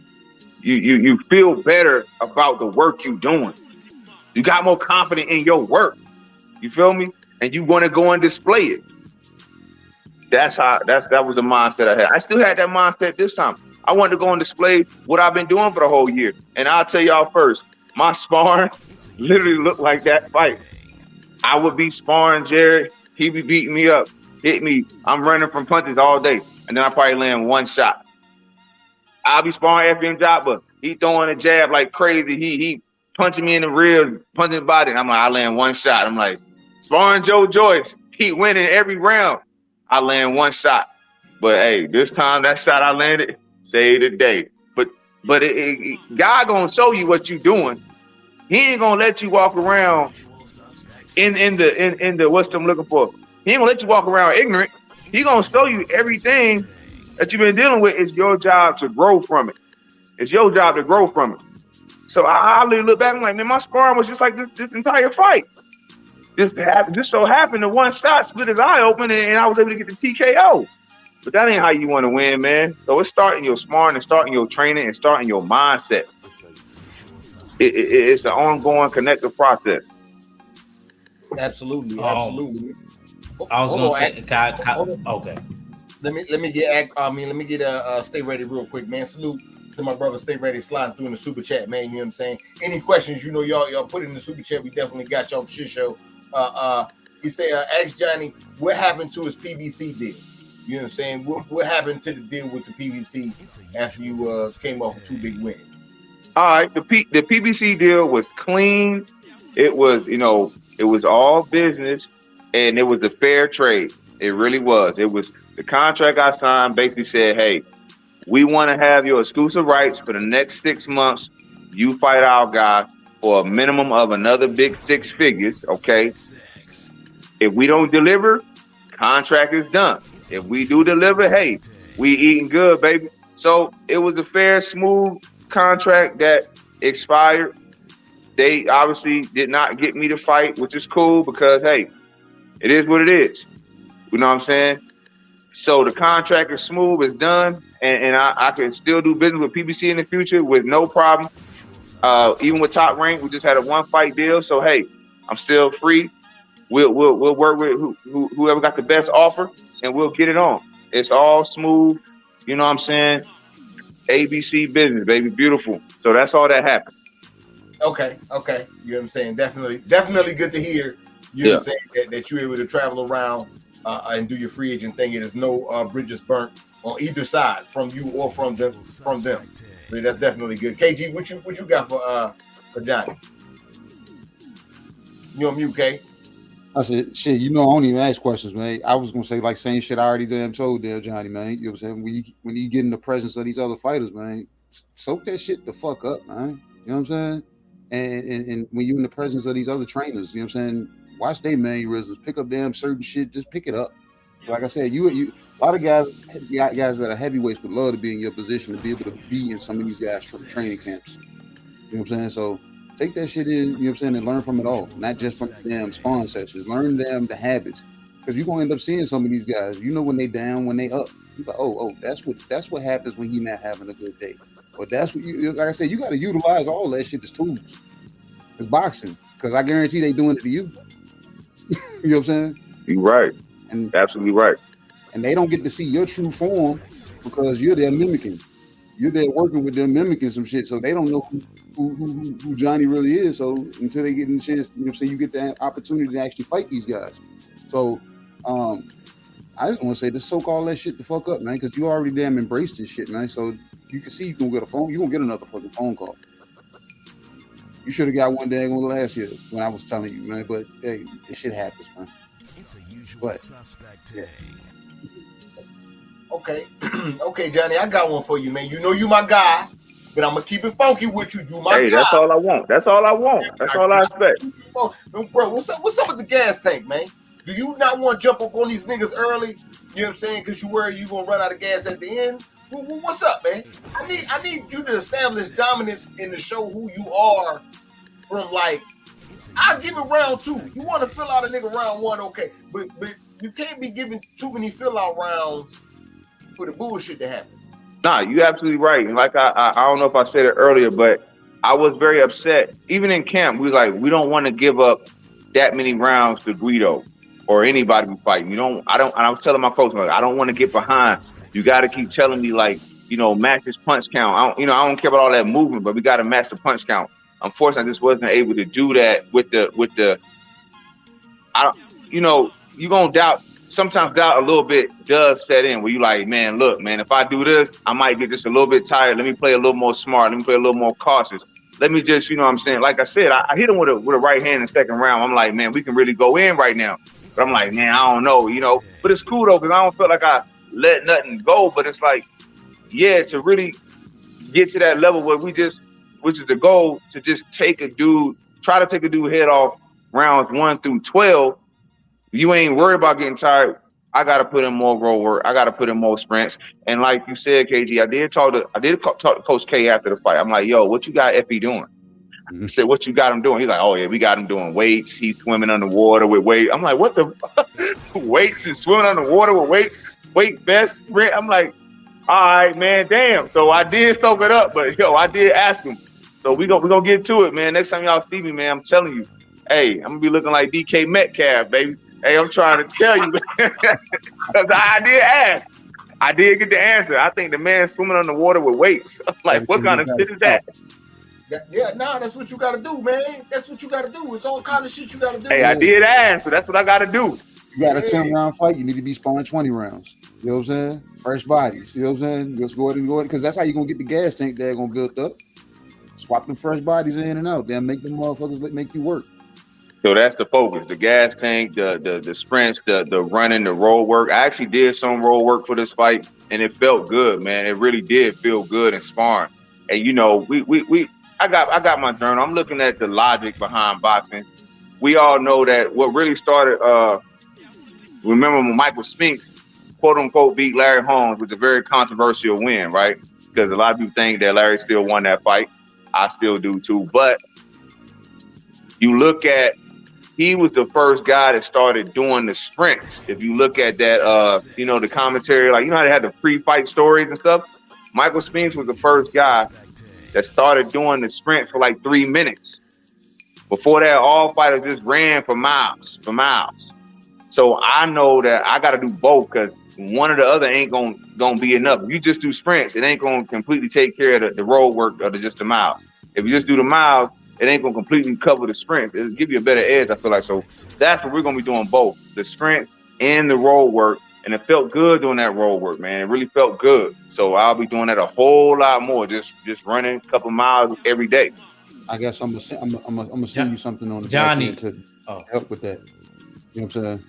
You feel better about the work you're doing. You got more confidence in your work. You feel me? And you want to go and display it. That was the mindset I had. I still had that mindset this time. I wanted to go and display what I've been doing for the whole year. And I'll tell y'all first, my sparring literally looked like that fight. I would be sparring Jared. He'd be beating me up, hit me. I'm running from punches all day. And then I probably land one shot. I'll be sparring FM Jabba. He throwing a jab like crazy. He punching me in the rear, punching the body. And I'm like, I land one shot. I'm like, sparring Joe Joyce. He winning every round. I land one shot. But hey, this time that shot I landed, saved the day. But God gonna show you what you doing. He ain't gonna let you walk around in the what's I'm looking for. He ain't gonna let you walk around ignorant. He gonna show you everything that you've been dealing with. It's your job to grow from it. It's your job to grow from it. So I literally look back and I'm like, man, my sparring was just like this entire fight. Just so happened that one shot split his eye open and I was able to get the TKO. But that ain't how you want to win, man. So it's starting your sparring and starting your training and starting your mindset. It's an ongoing connected process. Absolutely. I was going to say, okay. Let me get Stay Ready real quick, man. Salute to my brother Stay Ready sliding through in the super chat, man. You know what I'm saying? Any questions, y'all put it in the super chat. We definitely got y'all shit show. He say, ask Johnny what happened to his PBC deal. You know what I'm saying? What happened to the deal with the PBC after you came off with 2 big wins? All right, the PBC deal was clean. It was, it was all business, and it was a fair trade. It really was. It was the contract I signed basically said, hey, we want to have your exclusive rights for the next 6 months. You fight our guy for a minimum of another big 6 figures, okay? If we don't deliver, contract is done. If we do deliver, hey, we eating good, baby. So it was a fair, smooth contract that expired. They obviously did not get me to fight, which is cool because, hey, it is what it is. You know what I'm saying? So the contract is smooth, it's done, and I can still do business with PBC in the future with no problem. Even with Top Rank, we just had a 1-fight deal. So, hey, I'm still free. We'll work with whoever got the best offer, and we'll get it on. It's all smooth. You know what I'm saying? ABC business, baby. Beautiful. So that's all that happened. Okay. You know what I'm saying? Definitely good to hear. You know what I'm saying? That you're able to travel around and do your free agent thing. There's no bridges burnt on either side from you or from them. So that's definitely good. KG, what you got for Johnny? You on mute, K? I said, shit, I don't even ask questions, man. I was gonna say like same shit I already damn told there, Johnny, man. You know what I'm saying? When you get in the presence of these other fighters, man, soak that shit the fuck up, man. You know what I'm saying? And when you in the presence of these other trainers, you know what I'm saying? Watch they mannerisms, pick up damn certain shit, just pick it up. Like I said, you a lot of guys that are heavyweights would love to be in your position to be able to be in some of these guys' training camps. You know what I'm saying? So take that shit in, you know what I'm saying, and learn from it all, not just from the damn spawn sessions. Learn them the habits, because you're gonna end up seeing some of these guys. You know when they down, when they up. You're like, oh, that's what happens when he not having a good day. But that's what you, like I said, you got to utilize all that shit as tools. It's boxing, because I guarantee they doing it to you. You know what I'm saying? You're right. And absolutely right. And they don't get to see your true form because you're there mimicking. You're there working with them, mimicking some shit, so they don't know who Johnny really is. So until they get in the chance, you know what I'm saying, you get that opportunity to actually fight these guys. So I just want to say, just soak all that shit the fuck up, man, because you already damn embraced this shit, man. So you can see you can get a phone, you're gonna get another fucking phone call. You should have got one day last year when I was telling you, man. But hey, this shit happens, man. It's a usual suspect today. Okay, Johnny, I got one for you, man. You know you my guy, but I'm gonna keep it funky with you. You my guy. Hey, that's all I want. That's all I want. That's all I expect. Bro, what's up with the gas tank, man? Do you not want to jump up on these niggas early? You know what I'm saying? Because you worry you gonna run out of gas at the end. What's up, man? I need you to establish dominance and to show who you are. From like, I'll give it round 2. You want to fill out a nigga round 1, okay? But you can't be giving too many fill out rounds for the bullshit to happen. Nah, you're absolutely right. And like I don't know if I said it earlier, but I was very upset. Even in camp, we don't want to give up that many rounds to Guido or anybody who's fighting. And I was telling my coach, like, I don't want to get behind. You got to keep telling me, like, match his punch count. I don't care about all that movement, but we got to match the punch count. Unfortunately, I just wasn't able to do that with the. You gonna doubt. Sometimes doubt a little bit does set in where you like, man, look, man, if I do this, I might get just a little bit tired. Let me play a little more smart. Let me play a little more cautious. Let me just, you know what I'm saying? Like I said, I hit him with a right hand in the second round. I'm like, man, we can really go in right now. But I'm like, man, I don't know, But it's cool though, because I don't feel like I let nothing go. But it's like, yeah, to really get to that level where which is the goal, to just try to take a dude head off rounds 1 through 12. You ain't worried about getting tired. I got to put in more road work. I got to put in more sprints. And like you said, KG, I did talk to Coach K after the fight. I'm like, yo, what you got Effie doing? I said, what you got him doing? He's like, oh yeah, we got him doing weights. He's swimming underwater with weights. I'm like, what the weights and swimming underwater with weights, weight vest, sprint. I'm like, all right, man, damn. So I did soak it up, but I did ask him. So we gonna get to it, man. Next time y'all see me, man, I'm telling you, hey, I'm gonna be looking like DK Metcalf, baby. Hey, I'm trying to tell you, because I did ask. I did get the answer. I think the man swimming underwater with weights. I'm like, what kind of shit is that? That's what you gotta do, man. That's what you gotta do. It's all kind of shit you gotta do. Hey, I did ask, so that's what I gotta do. You got a 10-round fight, you need to be sparring 20 rounds. You know what I'm saying? Fresh bodies. You know what I'm saying? Just go ahead and because that's how you're gonna get the gas tank there gonna build up. Swap them fresh bodies in and out. Then make them motherfuckers make you work. So that's the focus: the gas tank, the sprints, the running, the roll work. I actually did some roll work for this fight, and it felt good, man. It really did feel good in sparring. And you know, I got my journal. I'm looking at the logic behind boxing. We all know that what really started. Remember when Michael Spinks, quote unquote, beat Larry Holmes, was a very controversial win, right? Because a lot of people think that Larry still won that fight. I still do too. But you look at, he was the first guy that started doing the sprints. If you look at that, you know, the commentary, like, you know how they had the pre-fight stories and stuff? Michael Spinks was the first guy that started doing the sprints for like 3 minutes. Before that, all fighters just ran for miles. So I know that I got to do both because one or the other ain't gonna be enough. If you just do sprints, it ain't gonna completely take care of the road work or just the miles. If you just do the miles, it ain't gonna completely cover the sprint. It'll give you a better edge, I feel like. So that's what we're gonna be doing, both the sprint and the road work. And it felt good doing that road work, man. It really felt good. So I'll be doing that a whole lot more, just running a couple miles every day. I guess I'm gonna send you something on the Johnny to help with that. You know what I'm saying?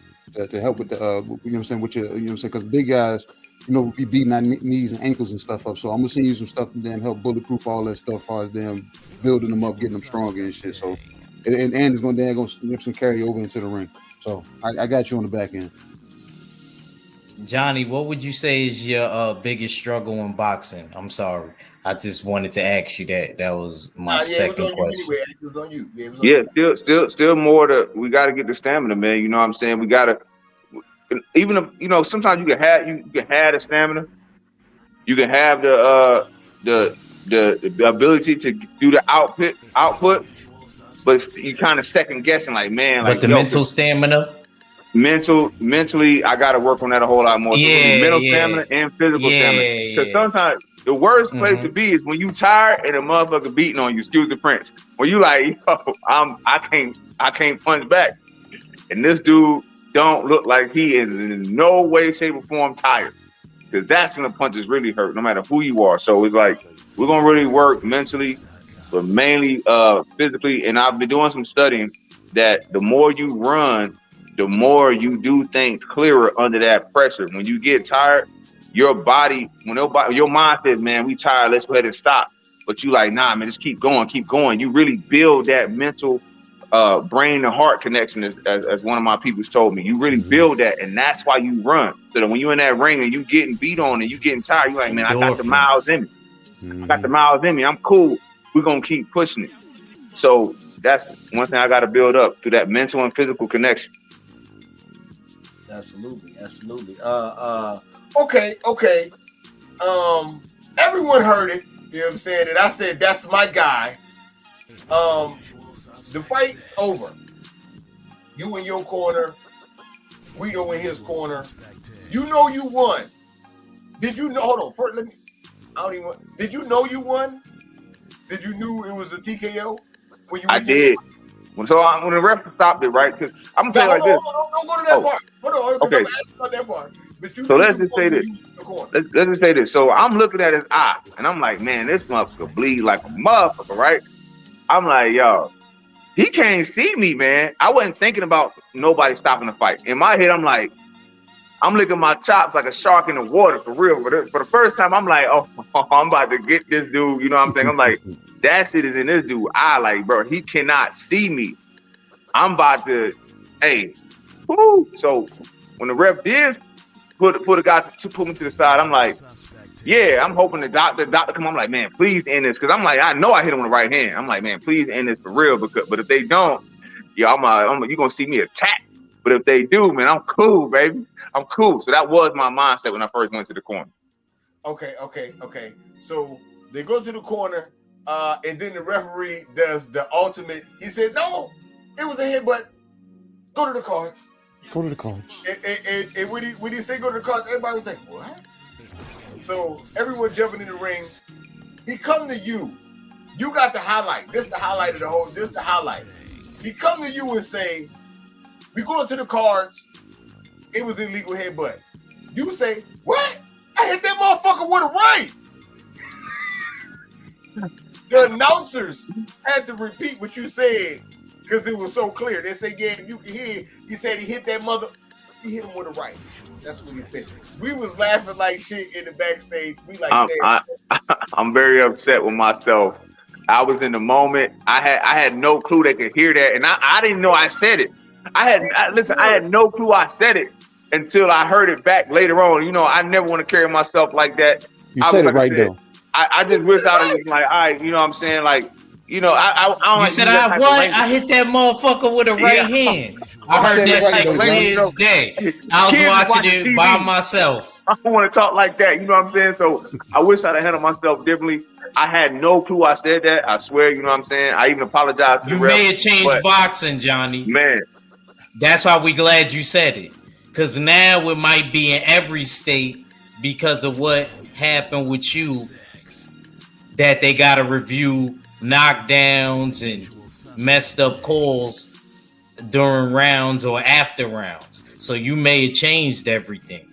To help with the, you know what I'm saying, with your, you know what I'm saying, because big guys, you know, be beating our knees and ankles and stuff up. So I'm gonna send you some stuff and then help bulletproof all that stuff as far as them building them up, getting them stronger and shit. So, and it's gonna you know what I'm saying, carry over into the ring. So I got you on the back end. Johnny, what would you say is your biggest struggle in boxing? I'm sorry, I just wanted to ask you that. That was my second question. It was on you. It was on you. Still more we got to get the stamina, man. You know what I'm saying? We got to, even if, you know, sometimes you can have the stamina, you can have the ability to do the output, but you kind of second guessing, like, man, like, but the mental stamina. Mentally, I got to work on that a whole lot more. Yeah, so mental stamina and physical stamina. Because sometimes the worst place to be is when you tired and a motherfucker beating on you. Excuse the French. When you like, yo, I can't punch back, and this dude don't look like he is in no way, shape, or form tired. Because that's when the punches really hurt, no matter who you are. So it's like we're gonna really work mentally, but mainly physically. And I've been doing some studying that the more you run, the more you do things clearer under that pressure. When you get tired, your body, your mind says, man, we tired, let's go ahead and stop. But you like, nah, man, just keep going. You really build that mental brain and heart connection, as one of my people's told me. You really build that, and that's why you run. So that when you're in that ring and you getting beat on and you getting tired, you're like, man, I got the miles in me. I got the miles in me. I'm cool. We're going to keep pushing it. So that's one thing I got to build up, through that mental and physical connection. Absolutely. Okay. Everyone heard it. You know what I'm saying? And I said, that's my guy. The fight's over. You in your corner. Guido in his corner. You know you won. Did you know? Hold on. First, did you know you won? Did you knew it was a TKO? I did. So when the ref stopped it, right? Because I'm gonna tell you like this. Don't go to that part. Hold on. Okay. About that part. So let's just say this. Let's just say this. So I'm looking at his eye, and I'm like, man, this motherfucker bleed like a motherfucker, right? I'm like, yo, he can't see me, man. I wasn't thinking about nobody stopping the fight. In my head, I'm like, I'm licking my chops like a shark in the water, for real. For the first time, I'm like, oh, I'm about to get this dude. You know what I'm saying? I'm like, that shit is in this dude's eye. Like, bro, he cannot see me. I'm about to, hey, whoo. So when the ref did put a guy to put me to the side, I'm like, yeah, I'm hoping the doctor come. I'm like, man, please end this, because I'm like, I know I hit him with the right hand. I'm like, man, please end this for real. But if they don't, yeah, you're gonna see me attack. But if they do, man, I'm cool, baby. I'm cool. So that was my mindset when I first went to the corner. Okay. So they go to the corner, and then the referee does the ultimate. He said, no, it was a headbutt. Go to the cards. Go to the cards. And when he say go to the cards, everybody was like, what? So everyone jumping in the ring. He come to you. You got the highlight. This the highlight of the whole. This the highlight. He come to you and say, "We going to the cards. It was illegal headbutt." You say, "What? I hit that motherfucker with a right." The announcers had to repeat what you said because it was so clear. They say, "Yeah, you can hear." He said he hit that mother. He hit him with a right. That's what he said. We was laughing like shit in the backstage. We like, I'm very upset with myself. I was in the moment. I had no clue they could hear that, and I didn't know I said it. I had no clue I said it until I heard it back later on. You know, I never want to carry myself like that. You said it right though. I just wish I was just like, all right, you know what I'm saying? Like, you know, I don't You like said that I type what? of I hit that motherfucker with a right hand. I heard that shit clear as day. I was watching it by myself. I don't want to talk like that. You know what I'm saying? So I wish I'd have handled myself differently. I had no clue I said that. I swear, you know what I'm saying? I even apologized to the You ref, may have changed but, boxing, Johnny. man. That's why we glad you said it. Because now it might be in every state because of what happened with you that they got to review knockdowns and messed up calls during rounds or after rounds. So you may have changed everything.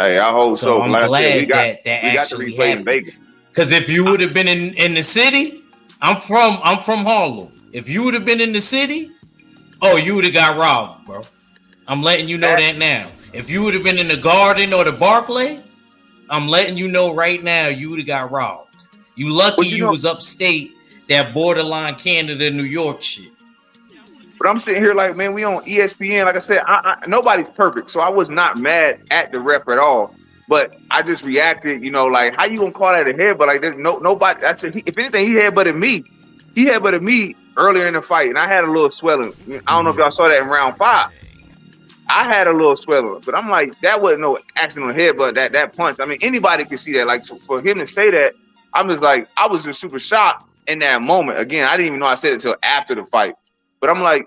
Hey, I hope so. I'm Like glad I said, that we got to actually replay in happened. Vegas. Because if you would have been in the city, I'm from Harlem. If you would have been in the city, oh, you would have got robbed, bro. I'm letting you know that now. If you would have been in the Garden or the Barclay, I'm letting you know right now you would have got robbed. You lucky you was upstate, that borderline Canada, New York shit. But I'm sitting here like, man, we on ESPN. Like I said, nobody's perfect, so I was not mad at the ref at all. But I just reacted, you know, like, how you gonna call that a headbutt? Like, there's nobody. I said, if anything, he headbutted me. He headbutted me earlier in the fight, and I had a little swelling. I don't know if y'all saw that in round 5. I had a little swelling, but I'm like, that wasn't no accidental headbutt. That punch. I mean, anybody can see that. Like, so for him to say that, I'm just like, I was just super shocked in that moment. Again, I didn't even know I said it until after the fight. But I'm like,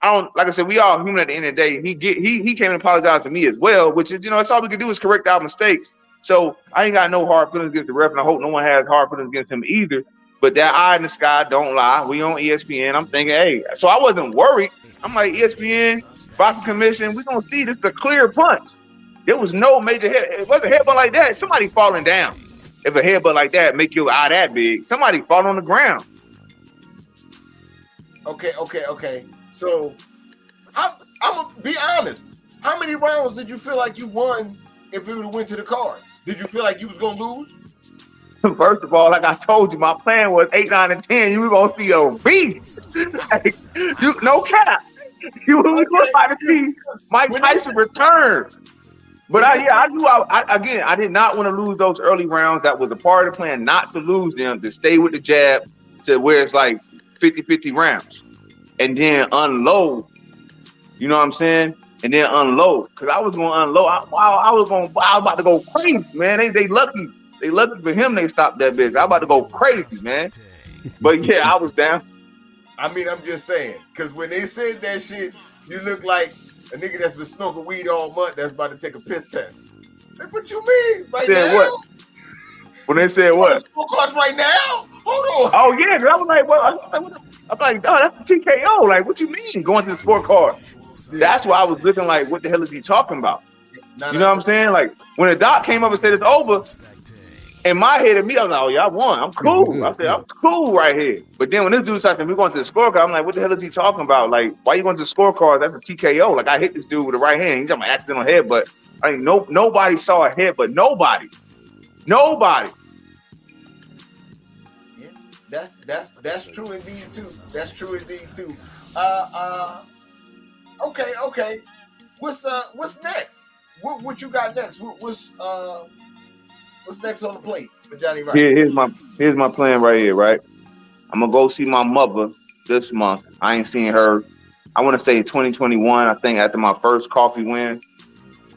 like I said, we all human at the end of the day. He came and apologized to me as well, which is, you know, that's all we can do is correct our mistakes. So I ain't got no hard feelings against the ref, and I hope no one has hard feelings against him either. But that eye in the sky don't lie. We on ESPN. I'm thinking, hey, so I wasn't worried. I'm like, ESPN, Boxing Commission, we're gonna see this is a clear punch. There was no major head. It wasn't a headbutt like that. Somebody falling down. If a headbutt like that make your eye that big, somebody fall on the ground. Okay. So I'm gonna be honest. How many rounds did you feel like you won if it would have went to the cards? Did you feel like you was gonna lose? First of all, like I told you, my plan was 8, 9, and 10. You were gonna see a beast. Like, no cap. You were about to see Mike Tyson return. But I knew I did not want to lose those early rounds. That was a part of the plan, not to lose them, to stay with the jab to where it's like 50-50 rounds. And then unload. You know what I'm saying? And then unload. Because I was going to unload. I was about to go crazy, man. They lucky. They lucky for him they stopped that bitch. I was about to go crazy, man. But yeah, I was down. I mean, I'm just saying. Because when they said that shit, you look like a nigga that's been smoking weed all month that's about to take a piss test. Like, what you mean? Right said now? What? When they said what? Scorecards right now? Hold on. Oh yeah, I was like, well, I'm like, oh, that's the TKO. Like, what you mean going to the scorecard? Yeah. That's why I was looking like, what the hell is he talking about? You know what I'm saying? Like, when the doc came up and said it's over, in my head and me, I was like, oh yeah, I won. I'm cool. I said, I'm cool right here. But then when this dude started saying, we're going to the scorecard, I'm like, what the hell is he talking about? Like, why you going to the scorecard? That's a TKO. Like, I hit this dude with the right hand. He's talking about accidental head, but I mean, nobody saw a head, but nobody. Yeah, that's true indeed too. That's true indeed too. Okay. What's next? What you got next? What's next on the plate for Johnny Rice? Here's my plan right here, right? I'm gonna go see my mother this month. I ain't seen her. I want to say 2021. I think after my first coffee win.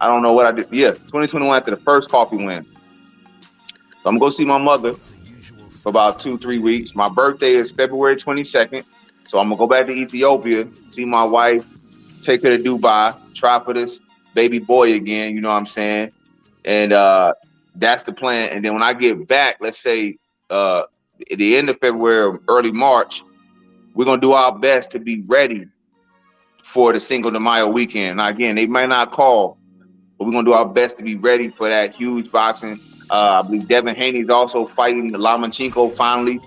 I don't know what I did. Yeah, 2021 after the first coffee win. So I'm gonna go see my mother for about 2-3 weeks. My birthday is February 22nd. So I'm gonna go back to Ethiopia, see my wife, take her to Dubai, try for this baby boy again, you know what I'm saying? And That's the plan. And then when I get back, let's say at the end of February or early March, we're gonna do our best to be ready for the Cinco de Mayo weekend. Now again, they might not call, but we're gonna do our best to be ready for that huge boxing. I believe Devin Haney's also fighting Lomachenko finally.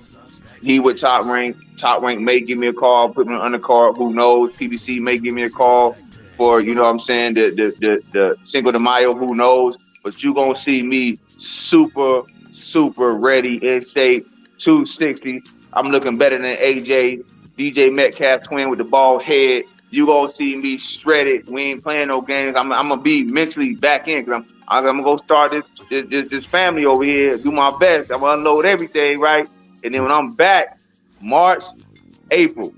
He with Top Rank. Top Rank may give me a call, put me on the undercard. Who knows? PBC may give me a call for, you know what I'm saying, the Cinco de Mayo. Who knows? But you gonna see me super ready, in shape, 260. I'm looking better than AJ, DJ Metcalf twin with the bald head. You gonna see me shredded. We ain't playing no games. I'm gonna be mentally back in because I'm gonna go start this family over here. Do my best. I'm gonna unload everything, right? And then when I'm back, March, April,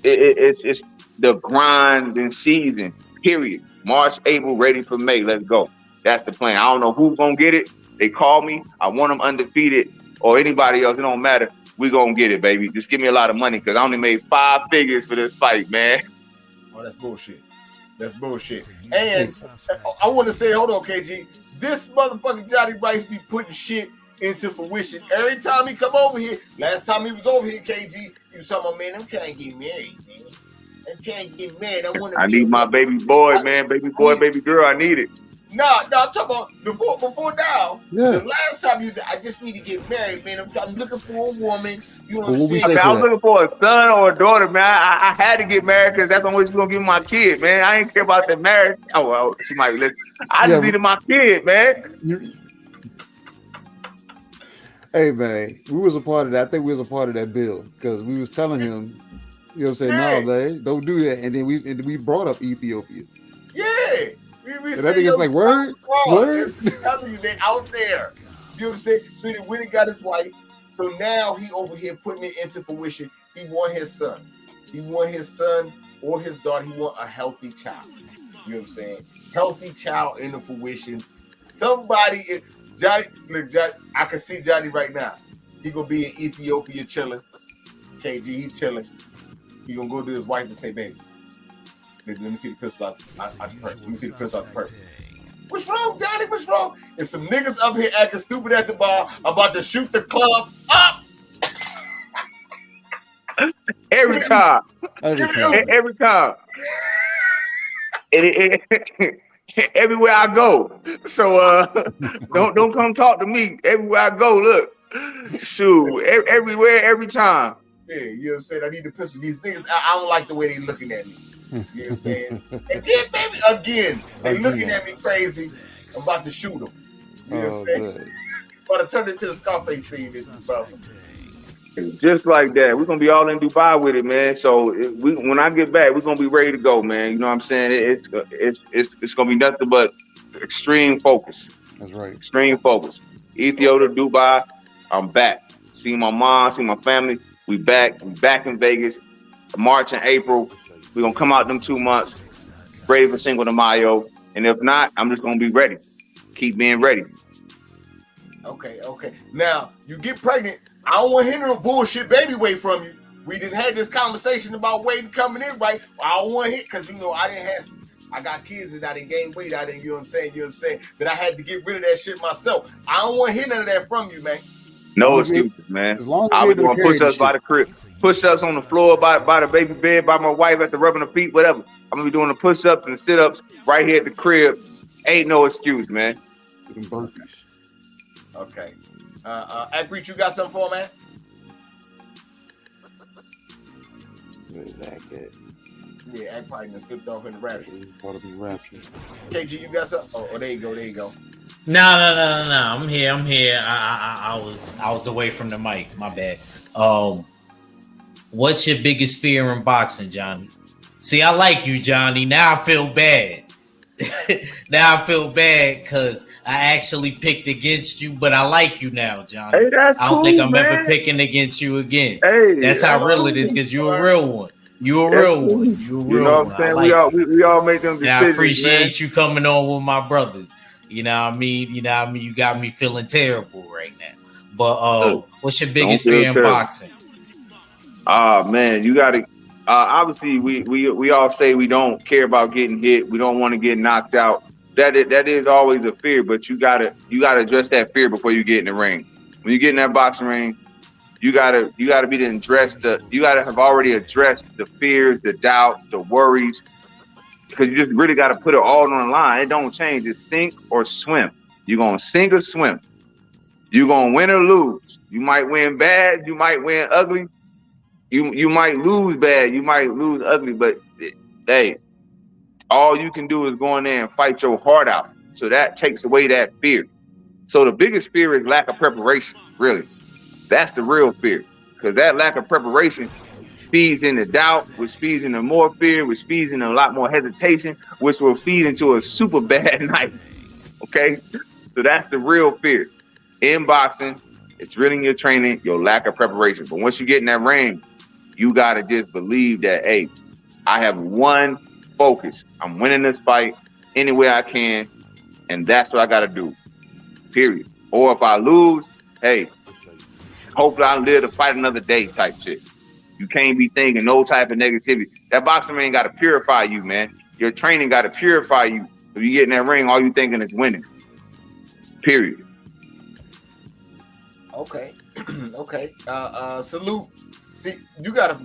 it's the grinding season. Period. March, April, ready for May. Let's go. That's the plan. I don't know who's gonna get it. They call me. I want them undefeated or anybody else. It don't matter. We gonna get it, baby. Just give me a lot of money because I only made 5 figures for this fight, man. Oh, that's bullshit. That's bullshit. And I want to say, hold on, KG. This motherfucking Johnny Rice be putting shit into fruition every time he come over here. Last time he was over here, KG, he was talking about, man, I'm trying to get married, man. I'm trying to get married. I need my baby boy, man. Baby boy, baby girl. I need it. No, I'm talking about before now. Yeah. The last time you said, I just need to get married, man. I'm looking for a woman. You know what I'm saying? Okay, I was looking for a son or a daughter, man. I had to get married because that's the only way she's gonna give me my kid, man. I ain't care about the marriage. Oh, well, she might listen. I just needed my kid, man. Hey, man, we was a part of that. I think we was a part of that bill because we was telling him, you know what I'm saying? No, man, don't do that. And then we brought up Ethiopia. Yeah. And I think it's like, word. Telling you, they out there. You know what I'm saying? So he went and got his wife. So now he over here putting it into fruition. He want his son. He want his son or his daughter. He want a healthy child. You know what I'm saying? Healthy child into fruition. Somebody, Johnny, look, Johnny, I can see Johnny right now. He gonna be in Ethiopia chilling. KG, he chilling. He gonna go to his wife and say, baby, let me see the pistol out the purse. Let me see the pistol out the purse. What's wrong, Johnny? What's wrong? And some niggas up here acting stupid at the bar about to shoot the club up. Every time. Everywhere I go. So don't come talk to me. Everywhere I go, look. Shoot. Everywhere, every time. Yeah, you know what I'm saying? I need the pistol. These niggas, I don't like the way they looking at me. You know what I'm saying? And then, baby, again, they looking at me crazy. I'm about to shoot them. You know what I'm saying? About to turn it to the Scarface scene. This brother. Just like that. We're going to be all in Dubai with it, man. So when I get back, we're going to be ready to go, man. You know what I'm saying? It's going to be nothing but extreme focus. That's right. Extreme focus. Ethiopia, Dubai, I'm back. See my mom, see my family. We back in Vegas. March and April. We're going to come out them 2 months, ready for Cinco de Mayo. And if not, I'm just going to be ready. Keep being ready. Okay. Now, you get pregnant. I don't want to hear no bullshit baby weight from you. We didn't have this conversation about weight coming in, right? I don't want to hit because, you know, I got kids that I didn't gain weight. I didn't, you know what I'm saying? That I had to get rid of that shit myself. I don't want to hear none of that from you, man. No excuses, man. I was doing push-ups by the crib, push-ups on the floor by the baby bed, by my wife at the rubbing her feet, whatever. I'm gonna be doing the push-ups and sit-ups right here at the crib. Ain't no excuse, man. Okay. Akreet, you got something for man? Yeah, Ak probably done slipped off in the rapture. KG, you got something? Oh, there you go. No. I'm here. I was away from the mic. My bad. What's your biggest fear in boxing, Johnny? See, I like you, Johnny. Now I feel bad. Now I feel bad because I actually picked against you, but I like you now, Johnny. Hey, that's I don't cool, think I'm man. ever picking against you again. Hey, that's how real it is because you're a real one. You're a real one. You're a real You know what I'm one. saying? Like We all make them decisions. now, I appreciate man. you coming on with my brothers. You know what I mean? You got me feeling terrible right now. But what's your biggest fear in boxing? Man, you got to. Obviously, we all say we don't care about getting hit. We don't want to get knocked out. that is always a fear, but you gotta address that fear before you get in the ring. When you get in that boxing ring, you gotta have already addressed the fears, the doubts, the worries, because you just really gotta put it all on the line. It don't change. It's sink or swim. You're gonna sink or swim. You're gonna win or lose. You might win bad. You might win ugly. You might lose bad. You might lose ugly. But hey, all you can do is go in there and fight your heart out. So that takes away that fear. So the biggest fear is lack of preparation. Really, that's the real fear, because that lack of preparation feeds into doubt, which feeds into more fear, which feeds into a lot more hesitation, which will feed into a super bad night. Okay, so that's the real fear in boxing. It's really in your training, your lack of preparation. But once you get in that ring, you gotta just believe that, hey, I have one focus. I'm winning this fight any way I can, and that's what I gotta do. Period. Or if I lose, hey, hopefully I live to fight another day type shit. You can't be thinking no type of negativity. That boxing ring got to purify you, man. Your training got to purify you. If you get in that ring, all you thinking is winning. Period. Okay. Okay. Salute. See, you gotta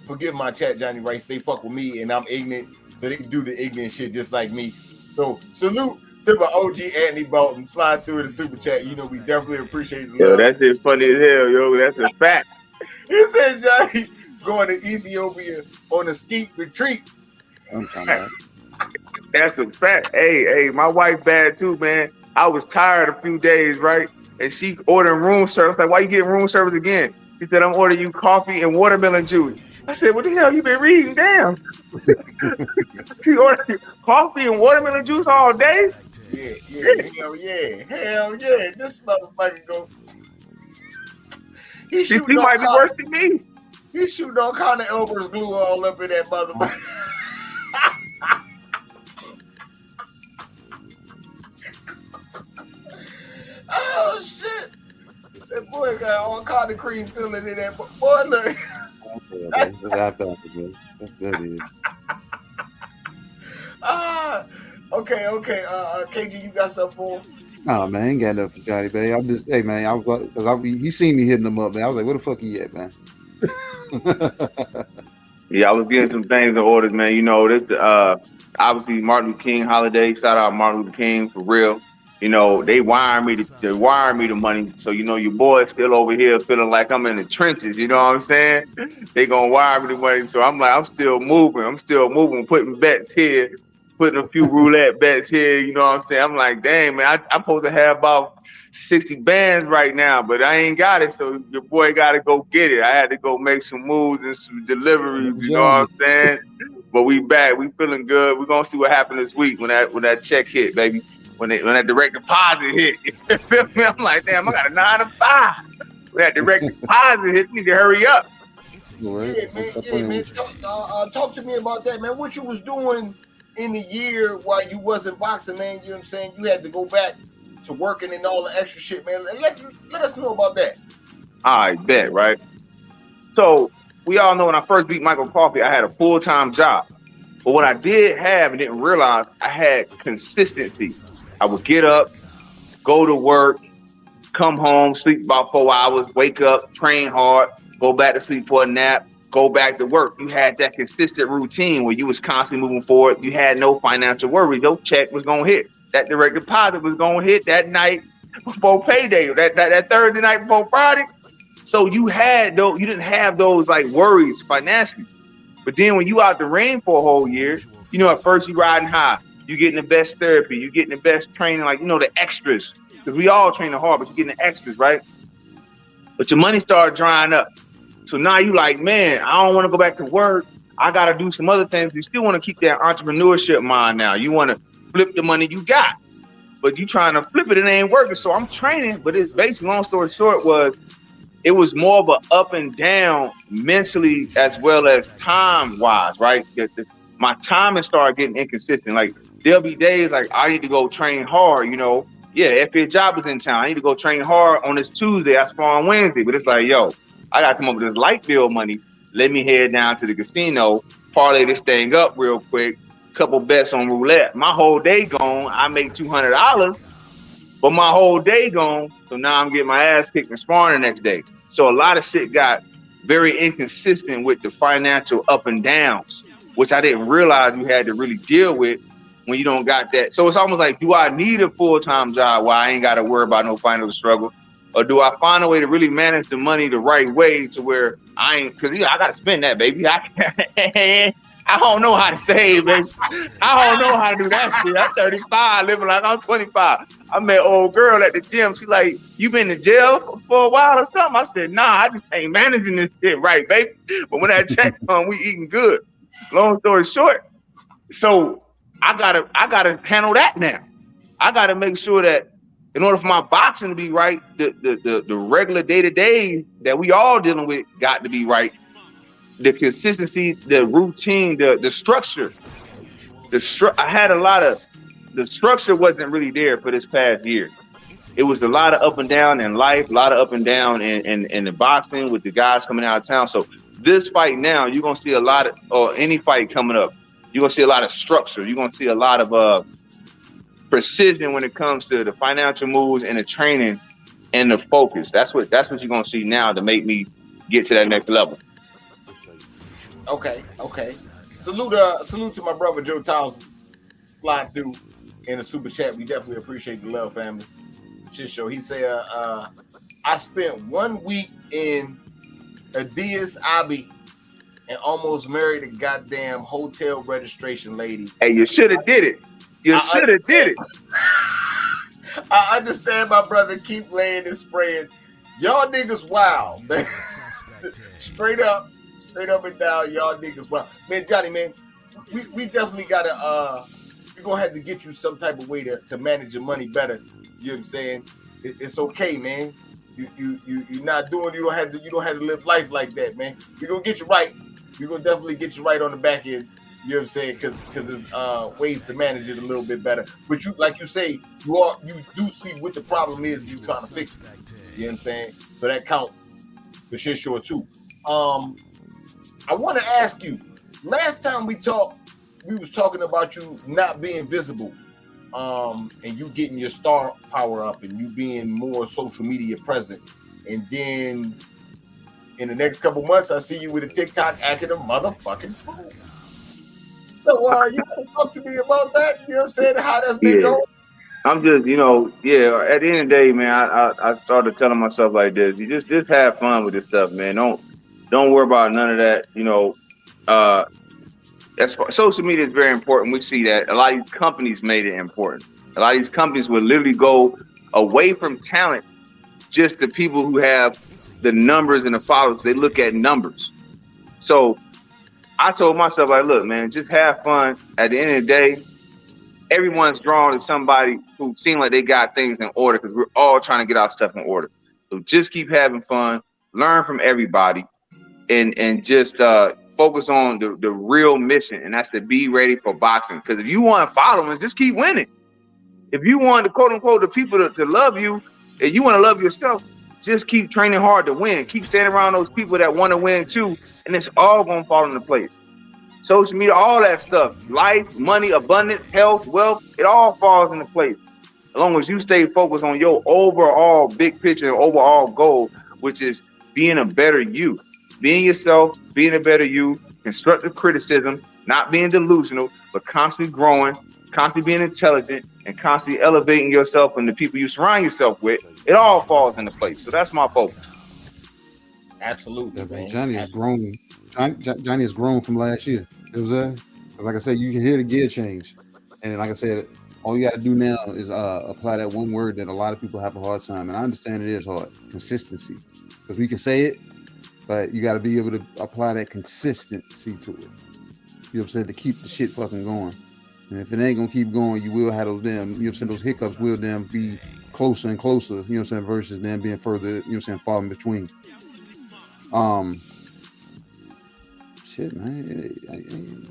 forgive my chat, Johnny Rice. They fuck with me and I'm ignorant, so they do the ignorant shit just like me. So salute to my OG Anthony Bolton. Slide through the super chat. You know we definitely appreciate the Yo, love. that shit funny as hell, yo. That's a fact. He said Johnny going to Ethiopia on a skeet retreat. That's a fact. Hey, my wife bad too, man. I was tired a few days, right? And she ordering room service. I was like, why you getting room service again? He said, I'm ordering you coffee and watermelon juice. I said, what the hell you been reading? Damn. She ordered you coffee and watermelon juice all day? Yeah, hell yeah. This motherfucker go. She might be worse than me. He shooting all kind of Elmer's glue all up in that motherfucker. Oh shit! That boy got all kind of cream filling in that boy. Look. That's that is. Okay. KG, you got something for him? Oh man, I ain't got nothing for Johnny, babe. I'm just, hey man, I was like, because he seen me hitting him up, man. I was like, where the fuck he at, man? Yeah, I was getting some things in order, man. You know, this obviously Martin Luther King holiday. Shout out Martin Luther King for real. You know, they wired me the money. So, you know, your boy's still over here feeling like I'm in the trenches. You know what I'm saying? They gonna wire me the money. So I'm like, I'm still moving, putting bets here, putting a few roulette bets here. You know what I'm saying? I'm like, dang, man, I'm supposed to have about 60 bands right now, but I ain't got it. So your boy got to go get it. I had to go make some moves and some deliveries. You know what I'm saying? But we back. We feeling good. We're gonna see what happens this week when that check hit, baby. When that direct deposit hit. You feel me? I'm like, damn, I got a 9 to 5. When that direct deposit hit, you need to hurry up. Yeah, man. Talk to me about that, man. What you was doing in the year while you wasn't boxing, man? You know what I'm saying? You had to go back to working and all the extra shit, man. Let us know about that. I bet, right? So we all know when I first beat Michael Coffey, I had a full-time job. But what I did have and didn't realize, I had consistency. I would get up, go to work, come home, sleep about 4 hours, wake up, train hard, go back to sleep for a nap, go back to work. You had that consistent routine where you was constantly moving forward. You had no financial worries. Your check was going to hit. That direct deposit was going to hit that night before payday, that Thursday night before Friday. So you didn't have those like worries financially. But then when you out the ring for a whole year, you know, at first you riding high. You getting the best therapy. You getting the best training, like, you know, the extras. Because we all training hard, but you're getting the extras, right? But your money started drying up. So now you like, man, I don't want to go back to work. I got to do some other things. You still want to keep that entrepreneurship mind now. You want to flip the money you got. But you trying to flip it, it ain't working. So I'm training, but it's basically, long story short, it was more of an up and down mentally as well as time-wise, right? My timing started getting inconsistent. Like, there'll be days like I need to go train hard, you know. Yeah, if your job is in town, I need to go train hard on this Tuesday. I spar on Wednesday. But it's like, yo, I got to come up with this light bill money. Let me head down to the casino, parlay this thing up real quick, couple bets on roulette. My whole day gone. I make $200, but my whole day gone. So now I'm getting my ass kicked in sparring the next day. So a lot of shit got very inconsistent with the financial up and downs, which I didn't realize you had to really deal with when you don't got that. So it's almost like, do I need a full-time job where I ain't got to worry about no financial struggle? Or do I find a way to really manage the money the right way to where I ain't, because I got to spend that, baby. I don't know how to save, baby. I don't know how to do that shit. I'm 35, living like I'm 25. I met an old girl at the gym. She like, you been in jail for a while or something? I said, nah, I just ain't managing this shit right, baby. But when that check comes, we eating good. Long story short, so I gotta handle that now. I gotta make sure that in order for my boxing to be right, the regular day-to-day that we all dealing with got to be right. The consistency, the routine, the structure. I had a lot of, the structure wasn't really there for this past year. It was a lot of up and down in life, a lot of up and down in the boxing with the guys coming out of town. So this fight now, you're going to see a lot of, or any fight coming up, you're going to see a lot of structure. You're going to see a lot of precision when it comes to the financial moves and the training and the focus. That's what you're going to see now to make me get to that next level. Okay. Salute to my brother Joe Townsend. Slide through in the super chat. We definitely appreciate the love, family. Shit show. He said, I spent 1 week in Adidas Abbey and almost married a goddamn hotel registration lady. Hey, you should have did it. You should have did it. I understand my brother keep laying and spraying. Y'all niggas wild. Straight up and down, y'all niggas wild. Man, Johnny, man, we definitely gotta we're gonna have to get you some type of way to manage your money better. You know what I'm saying? It's okay, man. You're not doing, you don't have to live life like that, man. We're gonna get you right. We're gonna definitely get you right on the back end. You know what I'm saying? Because there's ways to manage it a little bit better. But you, like you say, you do see what the problem is. You trying to fix it. You know what I'm saying? So that counts for shit sure too. I want to ask you. Last time we talked, we was talking about you not being visible, and you getting your star power up, and you being more social media present. And then in the next couple months, I see you with a TikTok acting a motherfucking fool. So you want to talk to me about that? You know what I'm saying? How that's been going? I'm just, at the end of the day, man, I started telling myself like this: you just have fun with this stuff, man. Don't worry about none of that. Social media is very important. We see that a lot of these companies made it important. A lot of these companies will literally go away from talent just to people who have the numbers and the followers. They look at numbers. So I told myself, like, look, man, just have fun. At the end of the day, everyone's drawn to somebody who seems like they got things in order, because we're all trying to get our stuff in order. So just keep having fun, learn from everybody, and just focus on the real mission, and that's to be ready for boxing. Because if you want followers, just keep winning. If you want the quote unquote the people to love you, and you want to love yourself, just keep training hard to win. Keep standing around those people that want to win too, and it's all gonna fall into place. Social media, all that stuff, life, money, abundance, health, wealth, it all falls into place. As long as you stay focused on your overall big picture and overall goal, which is being a better you, being yourself, being a better you, constructive criticism, not being delusional, but constantly growing, constantly being intelligent, and constantly elevating yourself and the people you surround yourself with, it all falls into place. So that's my focus. Absolutely, man. Johnny has grown. Johnny has grown from last year. It was like I said, you can hear the gear change, and like I said, all you got to do now is apply that one word that a lot of people have a hard time, and I understand it is hard: consistency. Because we can say it, but you got to be able to apply that consistency to it. You know what I'm saying? To keep the shit fucking going. And if it ain't gonna keep going, you will have those damn, you know what I'm saying, those hiccups will then be closer and closer, you know what I'm saying, versus them being further, you know what I'm saying, far in between. Shit, man, I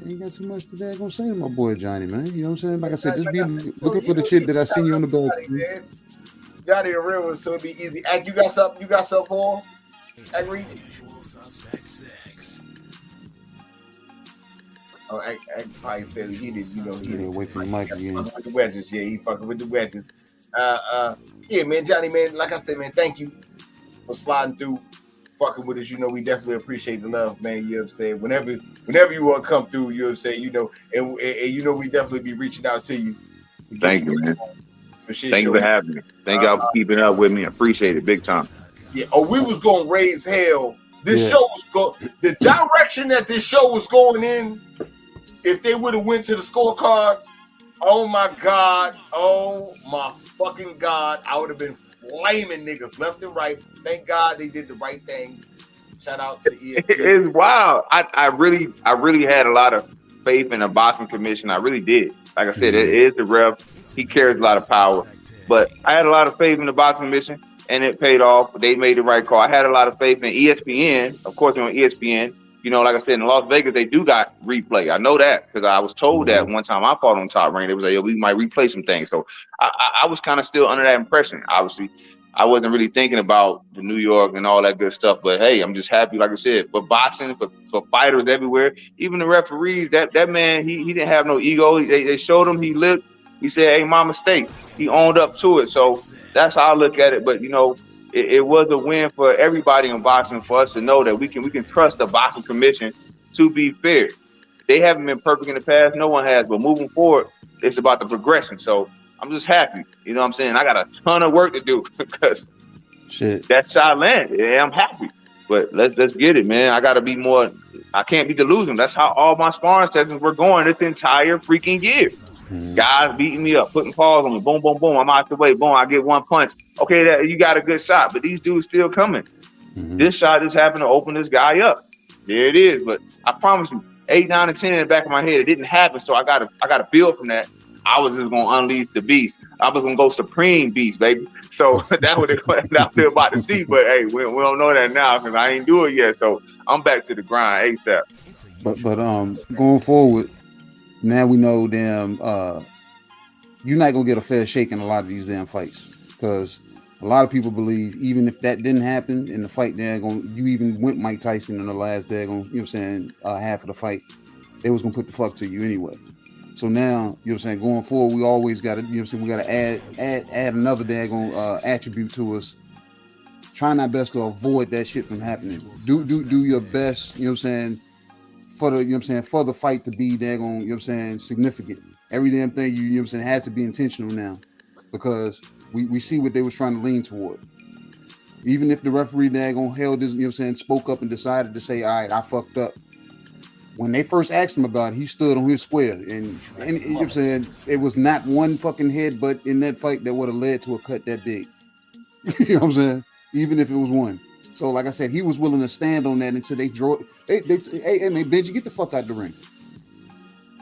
ain't got too much to gonna say to my boy Johnny, man. You know what I'm saying? Like I said, just be looking for the shit that I seen you on the belt. Johnny a real one, so it'd be easy. Act, you got something for him? Act, read it. Oh, I probably said he did. You know, he Yeah, away from the mic again. with the wedges. Yeah, he fucking with the wedges. Yeah, man, Johnny, man. Like I said, man, thank you for sliding through, fucking with us. You know, we definitely appreciate the love, man. You know what I'm saying? Whenever you want to come through, you know what I'm saying? You know, and you know, we definitely be reaching out to you. Thank you, man. For shit Thank you for having me. Thank y'all for keeping up with me. I appreciate it big time. Yeah. Oh, we was gonna raise hell. This Yeah. show was the direction that this show was going in. If they would have went to the scorecards, oh my fucking God, I would have been flaming niggas left and right. Thank God they did the right thing. Shout out to the ESPN. It's wild. I really had a lot of faith in the boxing commission. I really did. Like I said, it is the ref. He carries a lot of power. But I had a lot of faith in the boxing commission, and it paid off. They made the right call. I had a lot of faith in ESPN. Of course, on ESPN, you know, like I said, in Las Vegas, they do got replay. I know that because I was told that one time I fought on Top Rank. They was like, yo, we might replay some things. So I was kind of still under that impression. Obviously, I wasn't really thinking about the New York and all that good stuff. But, hey, I'm just happy, like I said, for boxing, for fighters everywhere. Even the referees, that man, he didn't have no ego. They showed him, he looked. He said, hey, my mistake. He owned up to it. So that's how I look at it. But, you know, it was a win for everybody in boxing for us to know that we can trust the boxing commission to be fair. They haven't been perfect in the past. No one has. But moving forward, it's about the progression. So I'm just happy. You know what I'm saying? I got a ton of work to do because that shot landed. Yeah, I'm happy. But let's get it, man. I got to be more. I can't be delusional. That's how all my sparring sessions were going this entire freaking year. Guys beating me up, putting paws on me. Boom, boom, boom. I'm out the way. Boom, I get one punch. Okay, you got a good shot, but these dudes still coming. This shot just happened to open this guy up. There it is. But I promise you, 8, 9, and 10 in the back of my head, it didn't happen. So I gotta build from that. I was just gonna unleash the beast. I was gonna go supreme beast, baby. So that's what they're about to see. But hey, we don't know that now because I ain't do it yet. So I'm back to the grind ASAP. But going forward, now we know you're not gonna get a fair shake in a lot of these damn fights because a lot of people believe even if that didn't happen in the fight, you even went Mike Tyson in the last half of the fight, they was gonna put the fuck to you anyway. So now, you know what I'm saying, going forward, we always gotta, you know what I'm saying, we gotta add another daggone attribute to us. Trying our best to avoid that shit from happening. Do your best, you know what I'm saying, for the fight to be daggone, you know what I'm saying, significant. Every damn thing you know what I'm saying has to be intentional now. Because we see what they was trying to lean toward. Even if the referee daggone held his, you know what I'm saying, spoke up and decided to say, all right, I fucked up. When they first asked him about it, he stood on his square. And you know what I'm saying, it was not one fucking headbutt in that fight that would have led to a cut that big. You know what I'm saying? Even if it was one. So, like I said, he was willing to stand on that until they draw. Hey, man, Benji, get the fuck out the ring.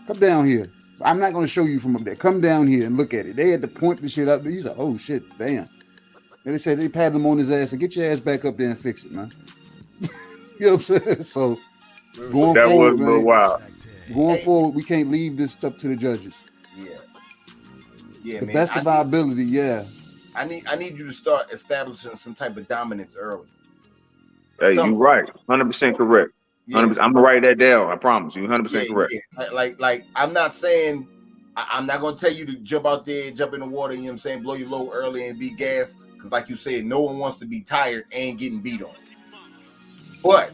Come down here. I'm not going to show you from up there. Come down here and look at it. They had to point the shit up. He's like, oh, shit, damn. And they said they patted him on his ass and get your ass back up there and fix it, man. You know what I'm saying? So, going forward, man, wild. Going forward, we can't leave this up to the judges. Yeah, the man. best of our ability, yeah. I need you to start establishing some type of dominance early. Hey, you're right. 100% correct. 100%. I'm gonna write that down. I promise you. 100% correct. Yeah. Like I'm not saying I'm not gonna tell you to jump out there, jump in the water. You know what I'm saying? Blow your load early and be gassed. Because like you said, no one wants to be tired and getting beat on. But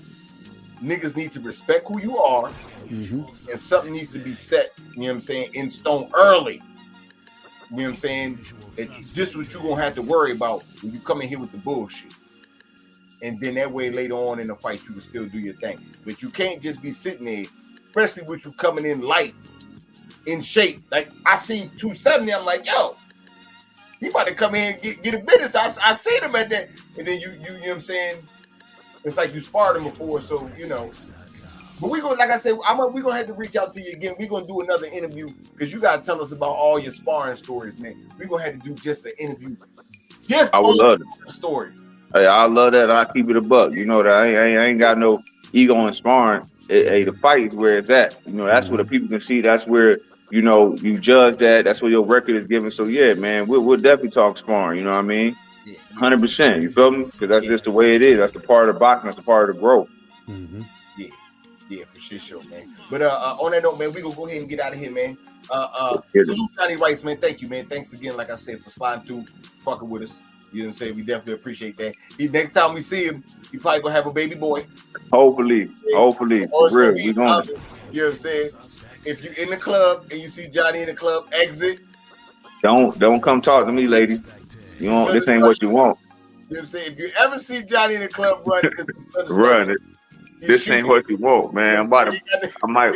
niggas need to respect who you are, and something needs to be set. You know what I'm saying? In stone early. You know what I'm saying? It's just what you're gonna have to worry about when you come in here with the bullshit. And then that way later on in the fight you can still do your thing. But you can't just be sitting there, especially with you coming in light, in shape. Like I seen 270, I'm like, yo, he about to come in and get a business. I seen him at that. And then you know what I'm saying? It's like you sparred him before, so you know. But we're gonna, like I said, we're gonna have to reach out to you again. We're gonna do another interview because you gotta tell us about all your sparring stories, man. We're gonna have to do just an interview. Just I would love it. Stories. Hey, I love that. I keep it a buck. You know that I ain't got no ego in sparring. Hey, the fight is where it's at. You know, that's where the people can see. That's where, you know, you judge that. That's where your record is given. So yeah, man, we'll definitely talk sparring. You know what I mean? 100%. You feel me? Because that's just the way it is. That's the part of boxing. That's the part of the growth. Yeah, for sure, man. But on that note, man, we gonna go ahead and get out of here, man. Salute Johnny Rice, man. Thank you, man. Thanks again, like I said, for sliding through, fucking with us. You know what I'm saying? We definitely appreciate that. Next time we see him, he probably gonna have a baby boy. Hopefully, or for it's real. gonna be We going. you know what I'm saying? If you're in the club and you see Johnny in the club, exit. Don't come talk to me, ladies. You want this ain't what you want. You know what I'm saying? If you ever see Johnny in the club, run because Run it. This ain't what you want, man. I might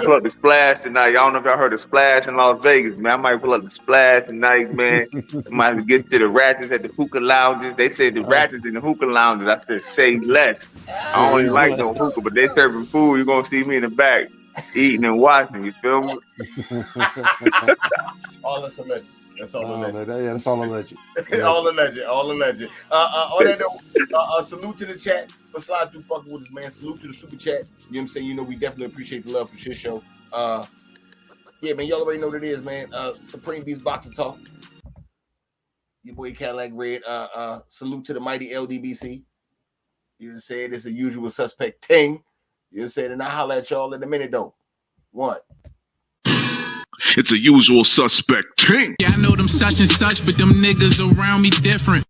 pull up the Splash tonight. Y'all don't know if y'all heard of Splash in Las Vegas, man. I might pull up the Splash tonight, man. I might get to the ratchets at the hookah lounges. They said the ratchets in the hookah lounges. I said, say less. I don't even like no hookah, but they serving food. You're gonna see me in the back eating and watching. You feel me? All that's a legend. That's all a legend. Yeah, that's all a legend. All a legend. All a legend. On that note, salute to the chat for slide through fucking with us, man. Salute to the super chat. You know what I'm saying? You know, we definitely appreciate the love for shit show. Yeah, man, y'all already know what it is, man. Supreme Beast Boxing Talk. Your boy Cadillac Red. Salute to the mighty LDBC. You know what I'm saying? It's a usual suspect thing. You know what I'm saying? And I'll holler at y'all in a minute, though. One. It's a usual suspect thing. Yeah, I know them such and such, but them niggas around me different.